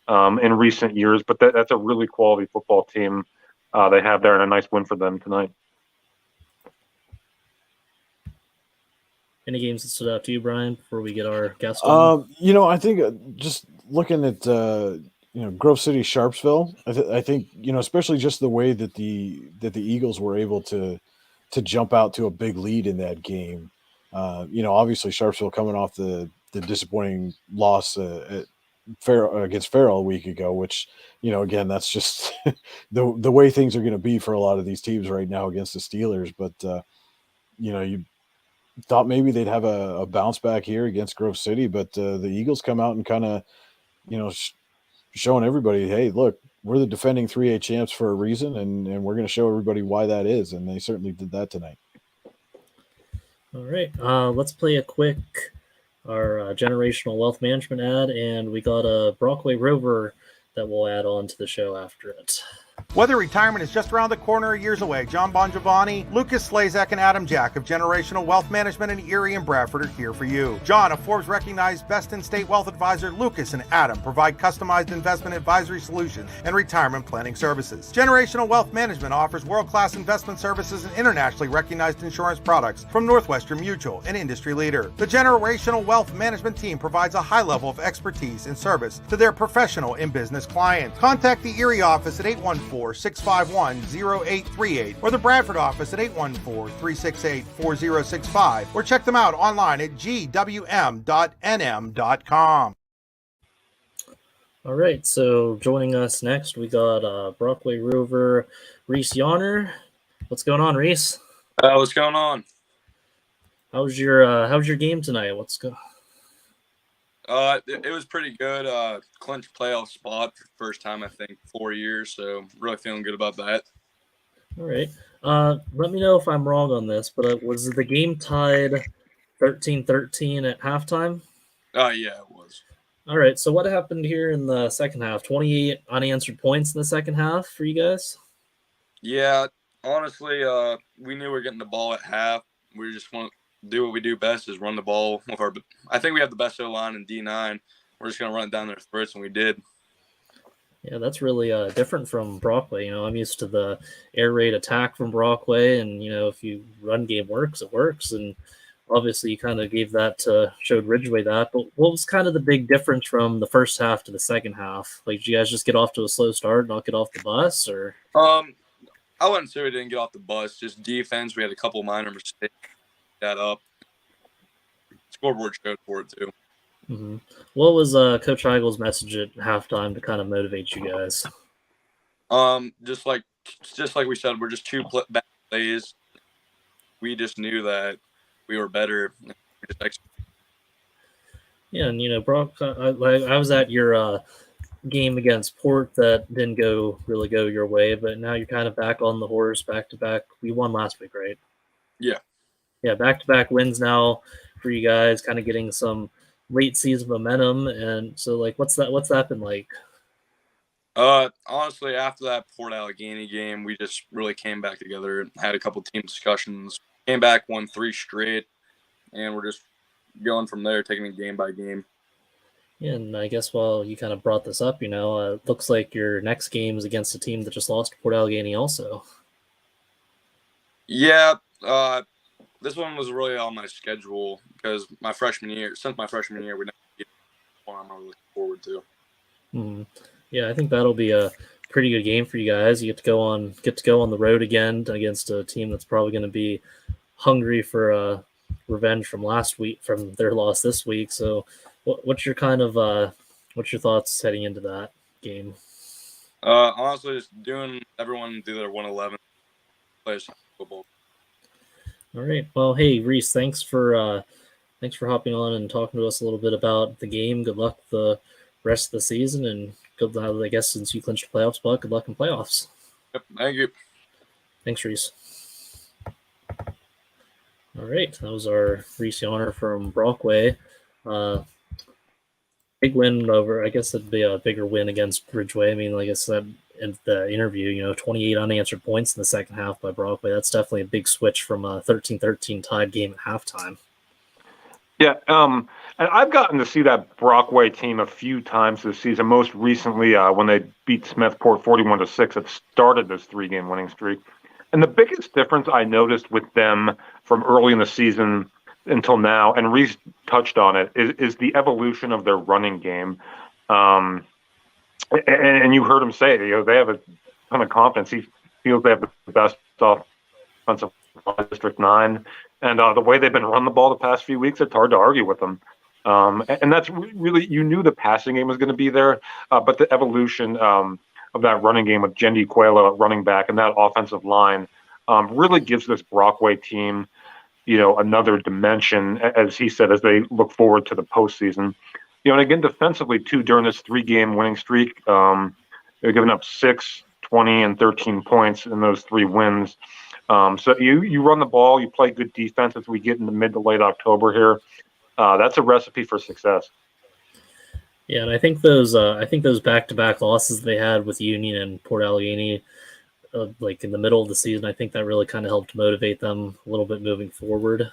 in recent years, but that's a really quality football team they have there, and a nice win for them tonight. Any games that stood out to you, Brian, before we get our guest on? I think just looking at Grove City, Sharpsville. I think especially just the way that the Eagles were able to jump out to a big lead in that game. Obviously Sharpsville coming off the disappointing loss against Farrell a week ago, which again, that's just the way things are going to be for a lot of these teams right now against the Steelers. But you thought maybe they'd have a bounce back here against Grove City, but the Eagles come out and kind of showing everybody, hey, look, we're the defending 3A champs for a reason, and we're going to show everybody why that is, and they certainly did that tonight. All right, let's play our generational wealth management ad, and we got a Brockway Rover that we'll add on to the show after it. Whether retirement is just around the corner or years away, John Bongiovanni, Lucas Slazak, and Adam Jack of Generational Wealth Management in Erie and Bradford are here for you. John, a Forbes-recognized best-in-state wealth advisor, Lucas and Adam provide customized investment advisory solutions and retirement planning services. Generational Wealth Management offers world-class investment services and internationally recognized insurance products from Northwestern Mutual, an industry leader. The Generational Wealth Management team provides a high level of expertise and service to their professional and business clients. Contact the Erie office at 814-651-0838 or the Bradford office at 814-368-4065 or check them out online at gwm.nm.com. All right, so joining us next, we got Brockway Rover Reese Yonner. What's going on, Reese? What's going on? How's your game tonight? It was pretty good. Clinched playoff spot for the first time, I think, 4 years. So really feeling good about that. All right. Let me know if I'm wrong on this, but was the game tied 13-13 at halftime? Yeah, it was. All right. So what happened here in the second half? 28 unanswered points in the second half for you guys? Yeah, Honestly, we knew we were getting the ball at half. We just want to do what we do best, is run the ball with our. I think we have the best O-line in D9. We're just gonna run it down their throats, and we did. Yeah, that's really different from Brockway. I'm used to the air raid attack from Brockway, and if you run game works, it works. And obviously, you kind of gave that showed Ridgeway that. But what was kind of the big difference from the first half to the second half? Like, did you guys just get off to a slow start, not get off the bus, or? I wouldn't say we didn't get off the bus. Just defense. We had a couple minor mistakes. That up. Scoreboard showed for it too. Mm-hmm. What was Coach Heigl's message at halftime to kind of motivate you guys? Just like we said, we're just two bad plays. We just knew that we were better. Yeah, and Brock, I was at your game against Port that didn't really go your way, but now you're kind of back on the horse, back to back. We won last week, right? Yeah. Yeah, back to back wins now for you guys, kind of getting some late season momentum. And so, like, what's that been like? Honestly, after that Port Allegheny game, we just really came back together and had a couple team discussions. Came back, won 3 straight, and we're just going from there, taking it game by game. Yeah, and I guess while you kind of brought this up, it looks like your next game is against a team that just lost to Port Allegheny also. Yeah, this one was really on my schedule because since my freshman year, we never get one I'm really looking forward to. Mm-hmm. Yeah, I think that'll be a pretty good game for you guys. You get to go on the road again against a team that's probably going to be hungry for revenge from last week, from their loss this week. So, what's your thoughts heading into that game? Honestly, just everyone do their 111 plays football. All right. Well, hey Reese, thanks for hopping on and talking to us a little bit about the game. Good luck the rest of the season, and good luck, I guess, since you clinched the playoff spot. Good luck in playoffs. Yep. Thank you. Thanks, Reese. All right, that was our Reese Yonner from Brockway. Big win over. I guess it'd be a bigger win against Ridgeway. I mean, like I said in the interview, 28 unanswered points in the second half by Brockway. That's definitely a big switch from a 13-13 tied game at halftime. Yeah, and I've gotten to see that Brockway team a few times this season. Most recently, when they beat Smethport 41-6, it started this 3-game winning streak. And the biggest difference I noticed with them from early in the season until now, and Reese touched on it, is the evolution of their running game. And you heard him say it, they have a ton of confidence. He feels they have the best offensive line, District 9. And the way they've been running the ball the past few weeks, it's hard to argue with them. And that's really, you knew the passing game was going to be there, but the evolution of that running game with Jendi Coelho at running back and that offensive line really gives this Brockway team, another dimension, as he said, as they look forward to the postseason. And again, defensively, too, during this 3-game winning streak, they're giving up 6, 20, and 13 points in those 3 wins. So you run the ball, you play good defense as we get into mid to late October here. That's a recipe for success. Yeah, and I think those back-to-back losses they had with Union and Port Allegheny, like in the middle of the season, I think that really kind of helped motivate them a little bit moving forward.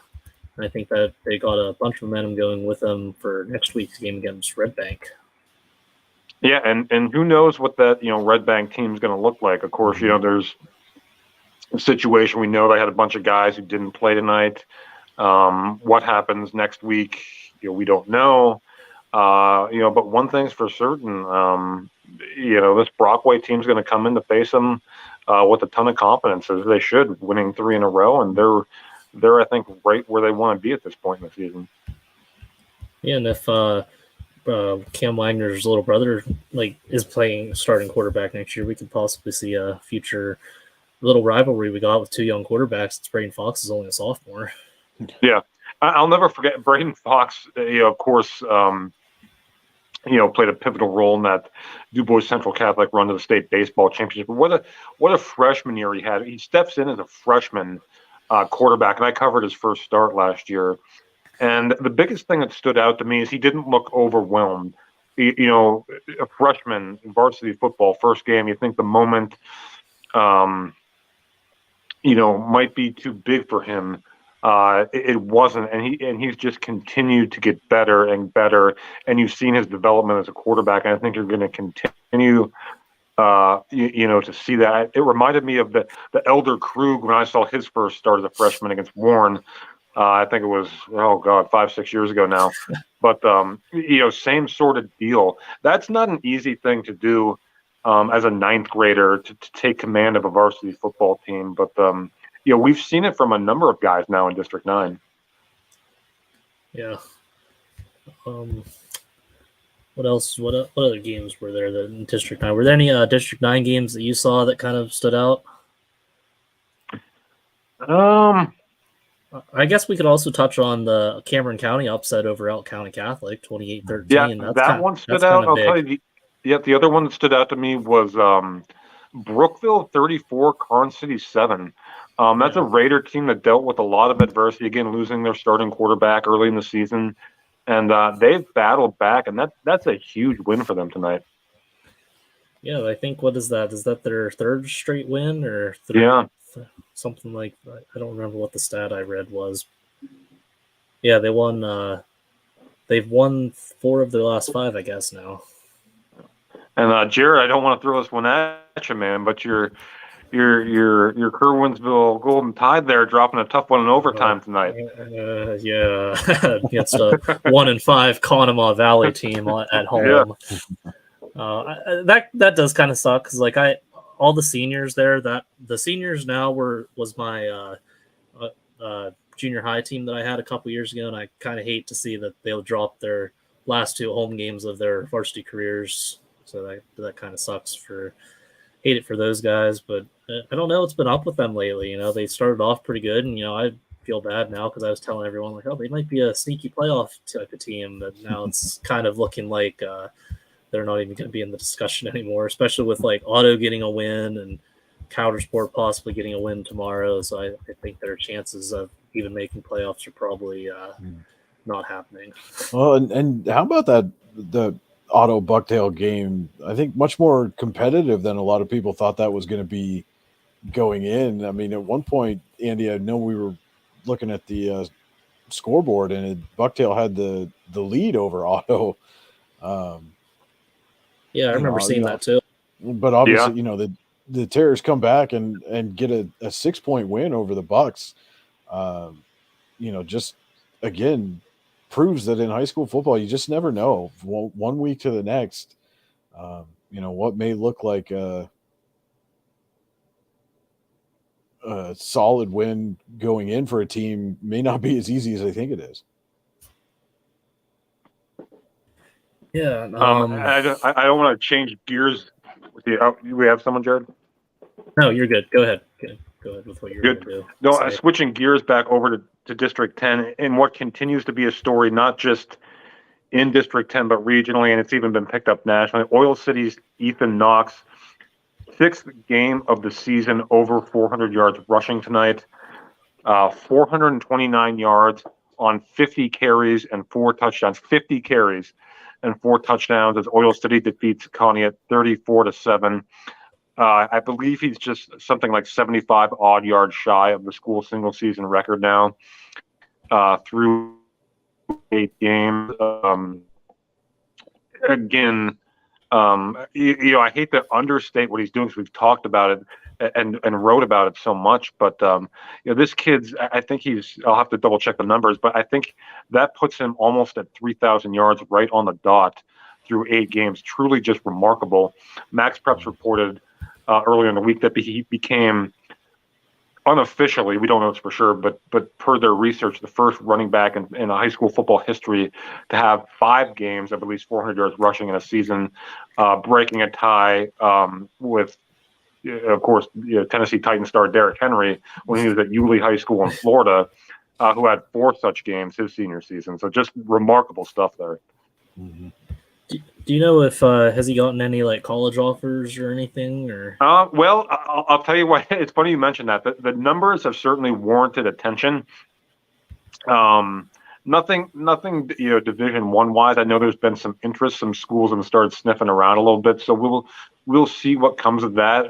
And I think that they got a bunch of momentum going with them for next week's game against Red Bank. Yeah, and who knows what that Red Bank team is going to look like. Of course, there's a situation. We know they had a bunch of guys who didn't play tonight. What happens next week, we don't know. But one thing's for certain, this Brockway team's going to come in to face them with a ton of confidence, as they should, winning 3 in a row, and they're I think right where they want to be at this point in the season. Yeah, and if Cam Wagner's little brother is playing starting quarterback next year, we could possibly see a future little rivalry we got with 2 young quarterbacks. It's Braden Fox is only a sophomore. Yeah, I'll never forget Braden Fox. Of course, played a pivotal role in that DuBois Central Catholic run to the state baseball championship. But what a freshman year he had. He steps in as a freshman quarterback, and I covered his first start last year. And the biggest thing that stood out to me is he didn't look overwhelmed. A freshman in varsity football, first game, you think the moment might be too big for him. It wasn't, and he's just continued to get better and better. And you've seen his development as a quarterback, and I think you're going to continue, to see that. It reminded me of the Elder Krug when I saw his first start as a freshman against Warren. I think it was 5-6 years ago now. But same sort of deal. That's not an easy thing to do as a ninth grader to take command of a varsity football team. But we've seen it from a number of guys now in District 9. Yeah. What else? What other games were there in District 9? Were there any District 9 games that you saw that kind of stood out? I guess we could also touch on the Cameron County upset over Elk County Catholic, 28-13. Yeah, that one stood out. I'll tell you. The other one that stood out to me was Brookville 34, Karn City 7. That's a Raider team that dealt with a lot of adversity, again, losing their starting quarterback early in the season. And they've battled back, and that's a huge win for them tonight. Yeah, I think, what is that? Is that their third straight win or something like that? I don't remember what the stat I read was. Yeah, they won. They've won 4 of their last 5, I guess, now. And Jared, I don't want to throw this one at you, man, but your Kerwinsville Golden Tide there dropping a tough one in overtime tonight. Yeah, against a 1-5 Conemaugh Valley team at home. Yeah. That does kind of suck because all the seniors there, the seniors now was my junior high team that I had a couple years ago, and I kind of hate to see that they'll drop their last 2 home games of their varsity careers. So that kind of sucks hate it for those guys, but I don't know what's been up with them lately. They started off pretty good, and I feel bad now because I was telling everyone they might be a sneaky playoff type of team, but now it's kind of looking like they're not even going to be in the discussion anymore, especially with Otto getting a win and Coudersport possibly getting a win tomorrow. So I think their chances of even making playoffs are probably not happening. Well, and how about the Otto Bucktail game? I think much more competitive than a lot of people thought that was going to be going in. I mean, at one point, Andy, I know we were looking at the scoreboard, and Bucktail had the lead over Otto. Yeah, I remember seeing that too. But obviously, the Terrors come back and get a 6-point win over the Bucks. Just again proves that in high school football, you just never know. One week to the next, what may look like a solid win going in for a team may not be as easy as I think it is. Yeah. I don't want to change gears with you. We have someone, Jared? No, you're good. Go ahead. Go ahead with what you're going to do. No, switching gears back over to District 10 and what continues to be a story, not just in District 10, but regionally, and it's even been picked up nationally. Oil City's Ethan Knox, 6th game of the season, over 400 yards rushing tonight, 429 yards on 50 carries and 4 touchdowns. 50 carries and 4 touchdowns as Oil City defeats Connie at 34-7. I believe he's just something like 75 odd yards shy of the school single season record now through 8 games. Again, I hate to understate what he's doing because we've talked about it and wrote about it so much. But this kid's, I think I'll have to double check the numbers, but I think that puts him almost at 3,000 yards right on the dot through 8 games. Truly just remarkable. Max Preps reported earlier in the week that he became unofficially, we don't know it's for sure, but per their research, the first running back in high school football history to have 5 games of at least 400 yards rushing in a season, breaking a tie with, of course, Tennessee Titan star Derrick Henry when he was at Yulee High School in Florida, who had 4 such games his senior season. So just remarkable stuff there. Mm-hmm. Do you know if has he gotten any college offers or anything? Or well, I'll tell you what. It's funny you mentioned that. The numbers have certainly warranted attention. Nothing. Division I wise. I know there's been some interest. Some schools have started sniffing around a little bit. So we'll see what comes of that.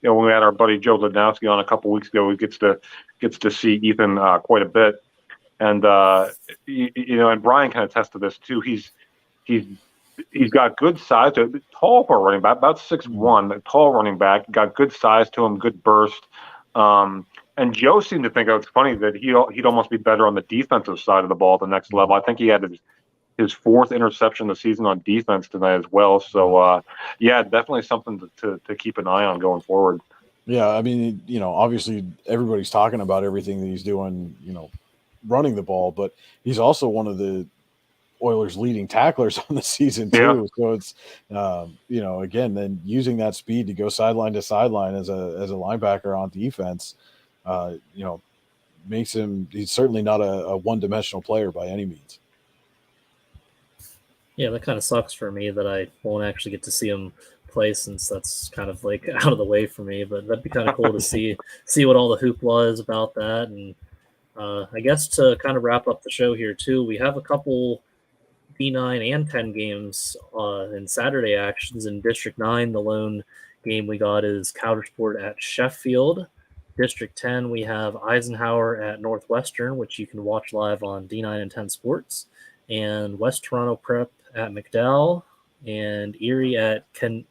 when we had our buddy Joe Lednowski on a couple weeks ago, he gets to see Ethan quite a bit, and and Brian can attest to this too. He's got good size, tall for a running back, about 6'1", tall running back, got good size to him, good burst. And Joe seemed to think it's funny that he'd almost be better on the defensive side of the ball at the next level. I think he had his 4th interception of the season on defense tonight as well. So, definitely something to keep an eye on going forward. Yeah, I mean, obviously everybody's talking about everything that he's doing, running the ball, but he's also one of the Oilers' leading tacklers on the season too. Yeah. So it's, again, then using that speed to go sideline to sideline as a linebacker on defense, makes him, he's certainly not a one-dimensional player by any means. Yeah, that kind of sucks for me that I won't actually get to see him play, since that's kind of like out of the way for me, but that'd be kind of cool to see what all the hoopla is about that. And I guess to kind of wrap up the show here too, we have a couple D9 and 10 games in Saturday actions. In District 9, the lone game we got is Coudersport at Sheffield. District 10, we have Eisenhower at Northwestern, which you can watch live on D9 and 10 Sports, and West Toronto Prep at McDowell, and Erie at can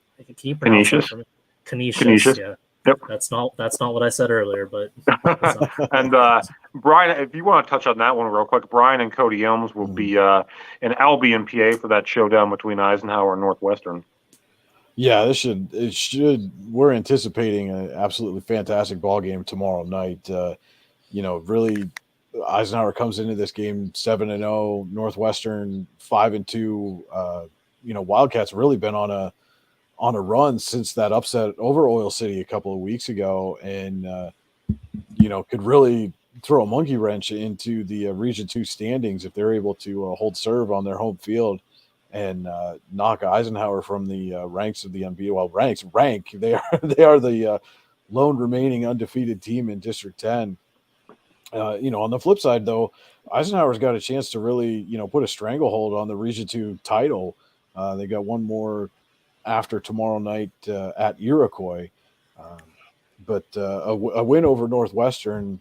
you pronounce that for me? Canisius. Yeah. Yep. That's not what I said earlier, but and Brian, if you want to touch on that one real quick, Brian and Cody Elms will be in Albion, PA for that showdown between Eisenhower and Northwestern. Yeah, it should. We're anticipating an absolutely fantastic ball game tomorrow night. Really, Eisenhower comes into this game 7-0, Northwestern 5-2. Wildcats really been on a run since that upset over Oil City a couple of weeks ago, and could really throw a monkey wrench into the Region 2 standings if they're able to hold serve on their home field and knock Eisenhower from the ranks of the unbeaten. Well, rank. They are the lone remaining undefeated team in District 10. On the flip side, though, Eisenhower's got a chance to really, put a stranglehold on the Region 2 title. They got one more after tomorrow night at Iroquois. But a win over Northwestern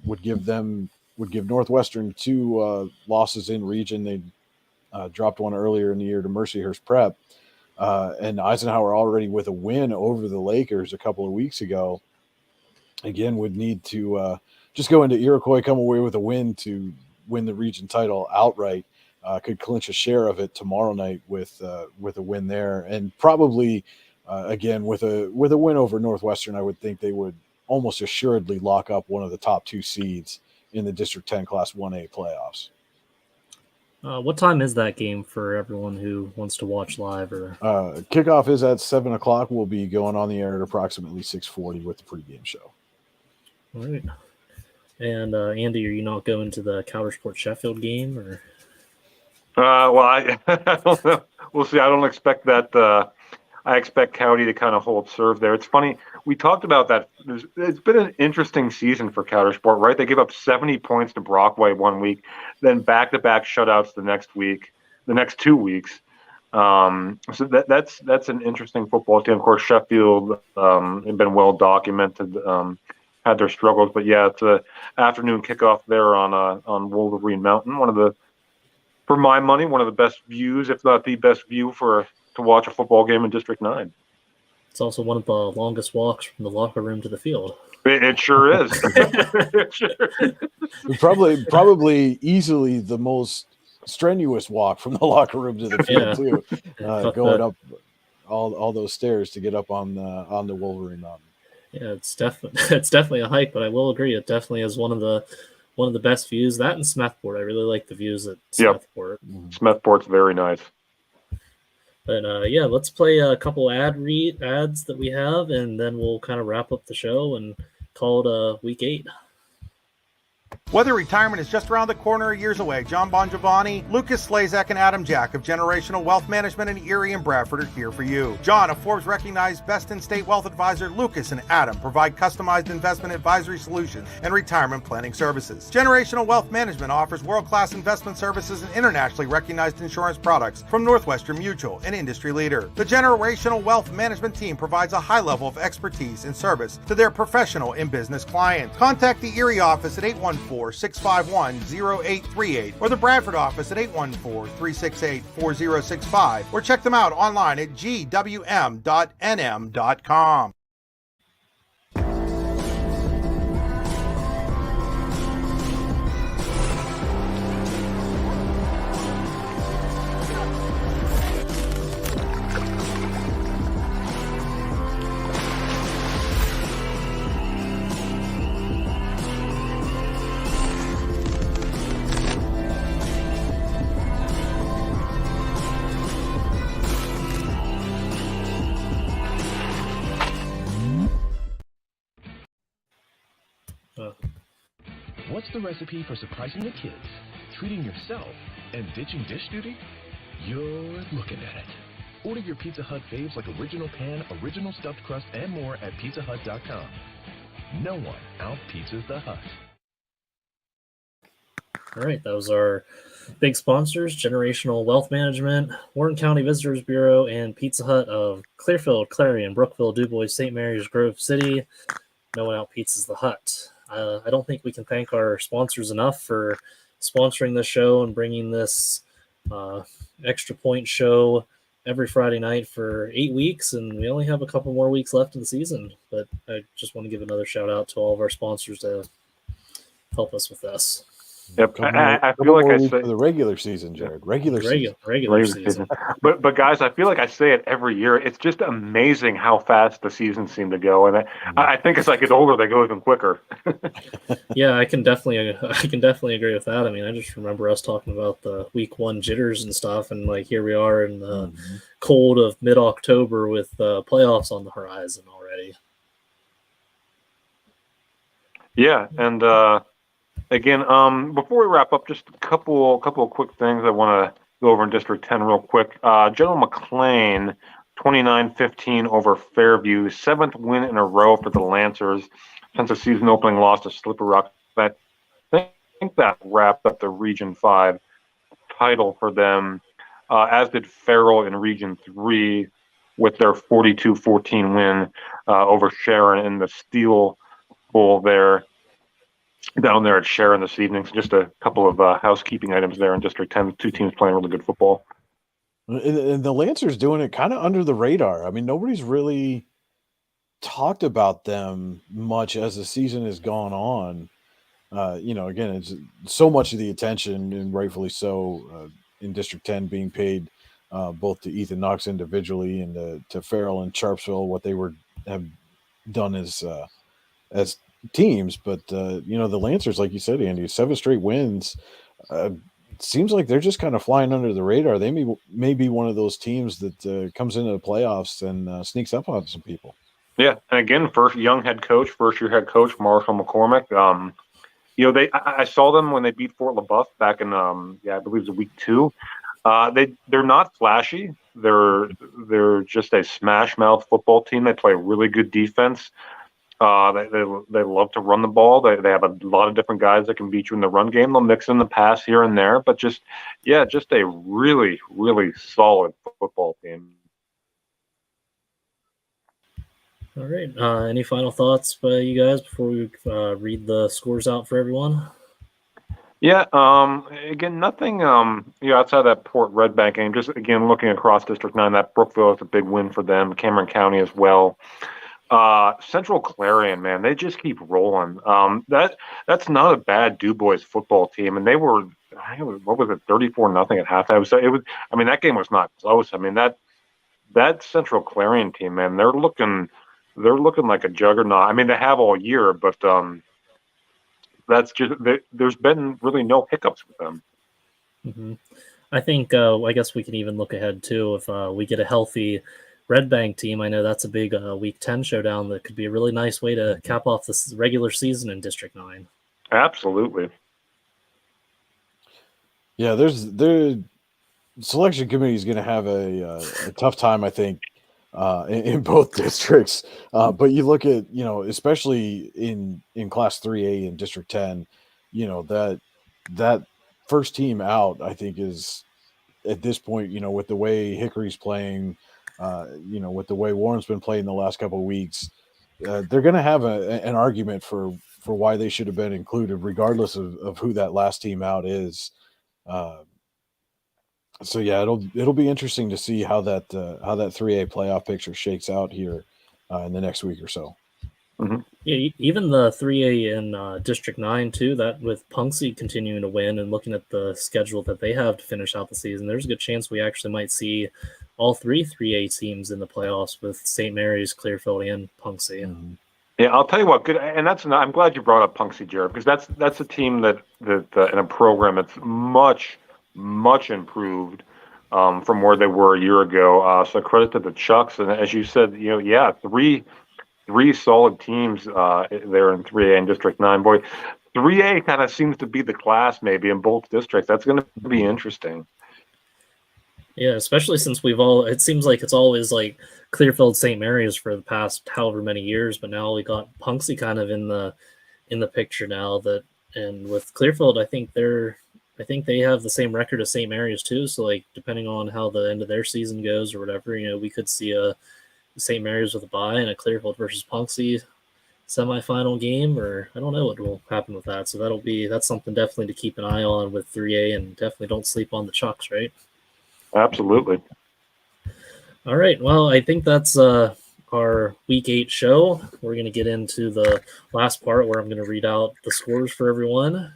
would give Northwestern 2 losses in region. They dropped one earlier in the year to Mercyhurst Prep. And Eisenhower already with a win over the Lakers a couple of weeks ago, again, would need to just go into Iroquois, come away with a win to win the region title outright. Could clinch a share of it tomorrow night with a win there, and probably again with a win over Northwestern, I would think they would almost assuredly lock up one of the top 2 seeds in the District 10 Class 1A playoffs. What time is that game for everyone who wants to watch live? Or kickoff is at 7:00. We'll be going on the air at approximately 6:40 with the pregame show. All right. And Andy, are you not going to the Coudersport Sheffield game, or? I don't know. We'll see. I don't expect that. I expect Cowdy to kind of hold serve there. It's funny. We talked about that. It's been an interesting season for Coudersport, right? They gave up 70 points to Brockway one week, then back-to-back shutouts the next 2 weeks. So that's an interesting football team. Of course, Sheffield have been well documented, had their struggles, but yeah, it's an afternoon kickoff there on Wolverine Mountain. For my money, one of the best views, if not the best view to watch a football game in District 9. It's also one of the longest walks from the locker room to the field. It sure is. It sure is. Probably easily the most strenuous walk from the locker room to the field too. Going up all those stairs to get up on the Wolverine Mountain. Yeah, it's definitely a hike, but I will agree it definitely is one of the best views. That and Smethport, I really like the views at Smethport. Yep. Smethport's very nice. But let's play a couple ads that we have, and then we'll kind of wrap up the show and call it week 8. Whether retirement is just around the corner or years away, John Bongiovanni, Lucas Slazak, and Adam Jack of Generational Wealth Management in Erie and Bradford are here for you. John, a Forbes-recognized best-in-state wealth advisor, Lucas and Adam provide customized investment advisory solutions and retirement planning services. Generational Wealth Management offers world-class investment services and internationally recognized insurance products from Northwestern Mutual, an industry leader. The Generational Wealth Management team provides a high level of expertise and service to their professional and business clients. Contact the Erie office at 814-651-0838 or the Bradford office at 814-368-4065 or check them out online at gwm.nm.com. What's the recipe for surprising the kids, treating yourself, and ditching dish duty? You're looking at it. Order your Pizza Hut faves like original pan, original stuffed crust, and more at pizzahut.com. No one out-pizzas the Hut. All right, those are big sponsors: Generational Wealth Management, Warren County Visitors Bureau, and Pizza Hut of Clearfield, Clarion, Brookville, DuBois, St. Mary's, Grove City. No one out-pizzas the Hut. I don't think we can thank our sponsors enough for sponsoring the show and bringing this Extra Point show every Friday night for 8 weeks, and we only have a couple more weeks left in the season. But I just want to give another shout out to all of our sponsors to help us with this. Yep, I feel like I say for the regular season, Jared. Regular season. But guys, I feel like I say it every year. It's just amazing how fast the seasons seem to go, and I think as I get older, they go even quicker. Yeah, I can definitely agree with that. I mean, I just remember us talking about the week 1 jitters and stuff, and like here we are in the cold of mid-October with playoffs on the horizon already. Yeah, and. Again, before we wrap up, just a couple of quick things I want to go over in District 10 real quick. General McLean, 29-15 over Fairview, 7th win in a row for the Lancers since the season opening loss to Slippery Rock. I think that wrapped up the Region 5 title for them, as did Farrell in Region 3 with their 42-14 win over Sharon in the Steel Bowl there. Down there at Sharon this evening. So just a couple of housekeeping items there in District 10. 2 teams playing really good football. And the Lancers doing it kind of under the radar. I mean, nobody's really talked about them much as the season has gone on. Again, it's so much of the attention, and rightfully so, in District 10 being paid both to Ethan Knox individually and to Farrell and Sharpsville, what they have done as teams. But the Lancers, like you said, Andy, 7 straight wins. Seems like they're just kind of flying under the radar. They may be one of those teams that comes into the playoffs and sneaks up on some people. Yeah, and again, first-year head coach, Marshall McCormick. I saw them when they beat Fort LaBeouf back in I believe it was week 2. They're not flashy. They're just a smash mouth football team. They play really good defense. They love to run the ball. They have a lot of different guys that can beat you in the run game. They'll mix in the pass here and there, but just a really, really solid football team. All right. Any final thoughts by you guys before we read the scores out for everyone? Yeah. Again, nothing. Outside of that Port Red Bank game, just again looking across District 9, that Brookville is a big win for them. Cameron County as well. Central Clarion, man, they just keep rolling. That's not a bad DuBois football team, and they were, what was it, 34-0 at halftime. So that game was not close. I mean, that Central Clarion team, man, they're looking like a juggernaut. I mean, they have all year, but there's been really no hiccups with them. Mm-hmm. I think I guess we can even look ahead too if we get a healthy Red Bank team. I know that's a big Week 10 showdown that could be a really nice way to cap off this regular season in District 9. Absolutely. Yeah, the selection committee is going to have a tough time, I think, in both districts. But you look at, especially in Class 3A in District 10, that first team out, I think, is at this point, with the way Hickory's playing, with the way Warren's been playing the last couple of weeks, they're going to have an argument for why they should have been included, regardless of who that last team out is. So yeah, it'll be interesting to see how that 3A playoff picture shakes out here in the next week or so. Mm-hmm. Yeah, even the 3A in District 9 too, that with Punxsutawney continuing to win and looking at the schedule that they have to finish out the season, there's a good chance we actually might see all three 3A teams in the playoffs with St. Mary's, Clearfield, and Punxsutawney. Mm-hmm. Yeah, I'll tell you what. Good, and I'm glad you brought up Punxsutawney, Jared, because that's a team that in a program that's much improved from where they were a year ago. So credit to the Chucks, and as you said, three solid teams there in 3A and District 9. Boy, 3A kind of seems to be the class maybe in both districts. That's going to be interesting. Yeah, especially since it seems like it's always like Clearfield, St. Mary's for the past however many years, but now we got Punxsutawney kind of in the picture now. And with Clearfield, I think they have the same record as St. Mary's too. So like depending on how the end of their season goes or whatever, we could see a St. Mary's with a bye and a Clearfield versus Punxsutawney semifinal game, or I don't know what will happen with that. So that's something definitely to keep an eye on with 3A, and definitely don't sleep on the Chucks, right? Absolutely. All right. Well, I think that's our Week 8 show. We're going to get into the last part where I'm going to read out the scores for everyone.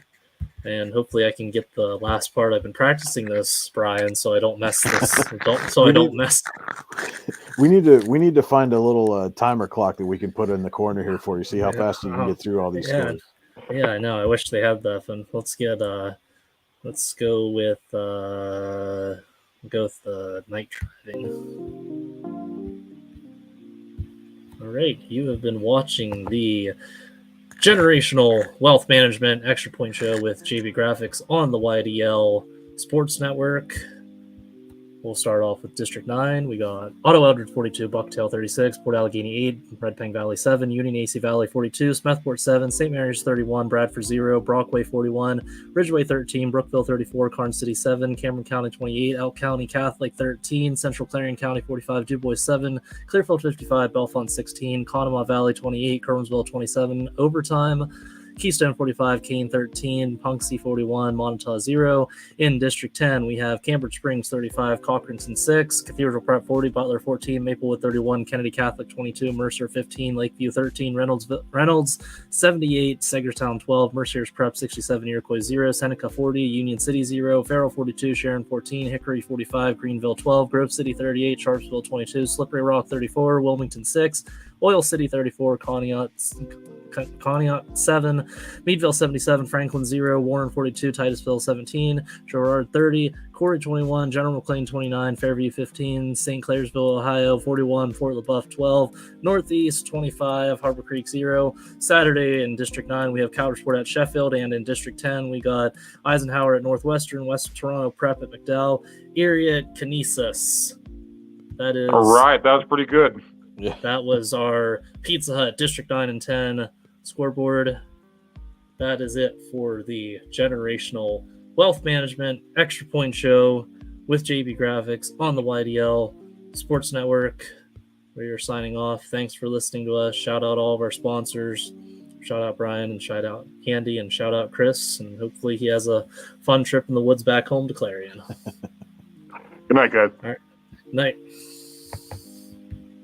And hopefully I can get the last part. I've been practicing this, Brian, so I don't mess this. We need to find a little timer clock that we can put in the corner here for you. See how fast you can get through all these scores. Yeah, I know. I wish they had that. And let's go with the night driving. All right, you have been watching the Generational Wealth Management Extra Point Show with JB Graphics on the YDL Sports Network. We'll start off with District 9. We got Otto Eldred 42, Bucktail 36, Port Allegheny 8, Red Pang Valley 7, Union AC Valley 42, Smethport 7, St. Mary's 31, Bradford 0, Brockway 41, Ridgeway 13, Brookville 34, Karn City 7, Cameron County 28, Elk County Catholic 13, Central Clarion County 45, DuBois 7, Clearfield 55, Bellefonte 16, Conemaugh Valley 28, Kerwinsville 27, Overtime, Keystone 45, Kane 13, Punxsutawney 41, Montauk 0. In District 10, we have Cambridge Springs 35, Cochranton 6, Cathedral Prep 40, Butler 14, Maplewood 31, Kennedy Catholic 22, Mercer 15, Lakeview 13, Reynolds 78, Sagerstown 12, Mercer's Prep 67, Iroquois 0, Seneca 40, Union City 0, Farrell 42, Sharon 14, Hickory 45, Greenville 12, Grove City 38, Sharpsville 22, Slippery Rock 34, Wilmington 6, Oil City 34, Conneaut 7, Meadville 77, Franklin 0, Warren 42, Titusville 17, Girard 30, Corey 21, General McLean 29, Fairview 15, St. Clairsville, Ohio 41, Fort LaBeouf 12, Northeast 25, Harbor Creek 0. Saturday in District 9, we have Coudersport at Sheffield, and in District 10, we got Eisenhower at Northwestern, West Toronto Prep at McDowell, Erie at Canisius. That is... All right, that was pretty good. Yeah. That was our Pizza Hut District 9 and 10 scoreboard. That is it for the Generational Wealth Management Extra Point Show with JB Graphics on the YDL Sports Network. We are signing off. Thanks for listening to us. Shout out all of our sponsors. Shout out Brian, and shout out Candy, and shout out Chris, and hopefully he has a fun trip in the woods back home to Clarion. Good night, guys. All right. Night.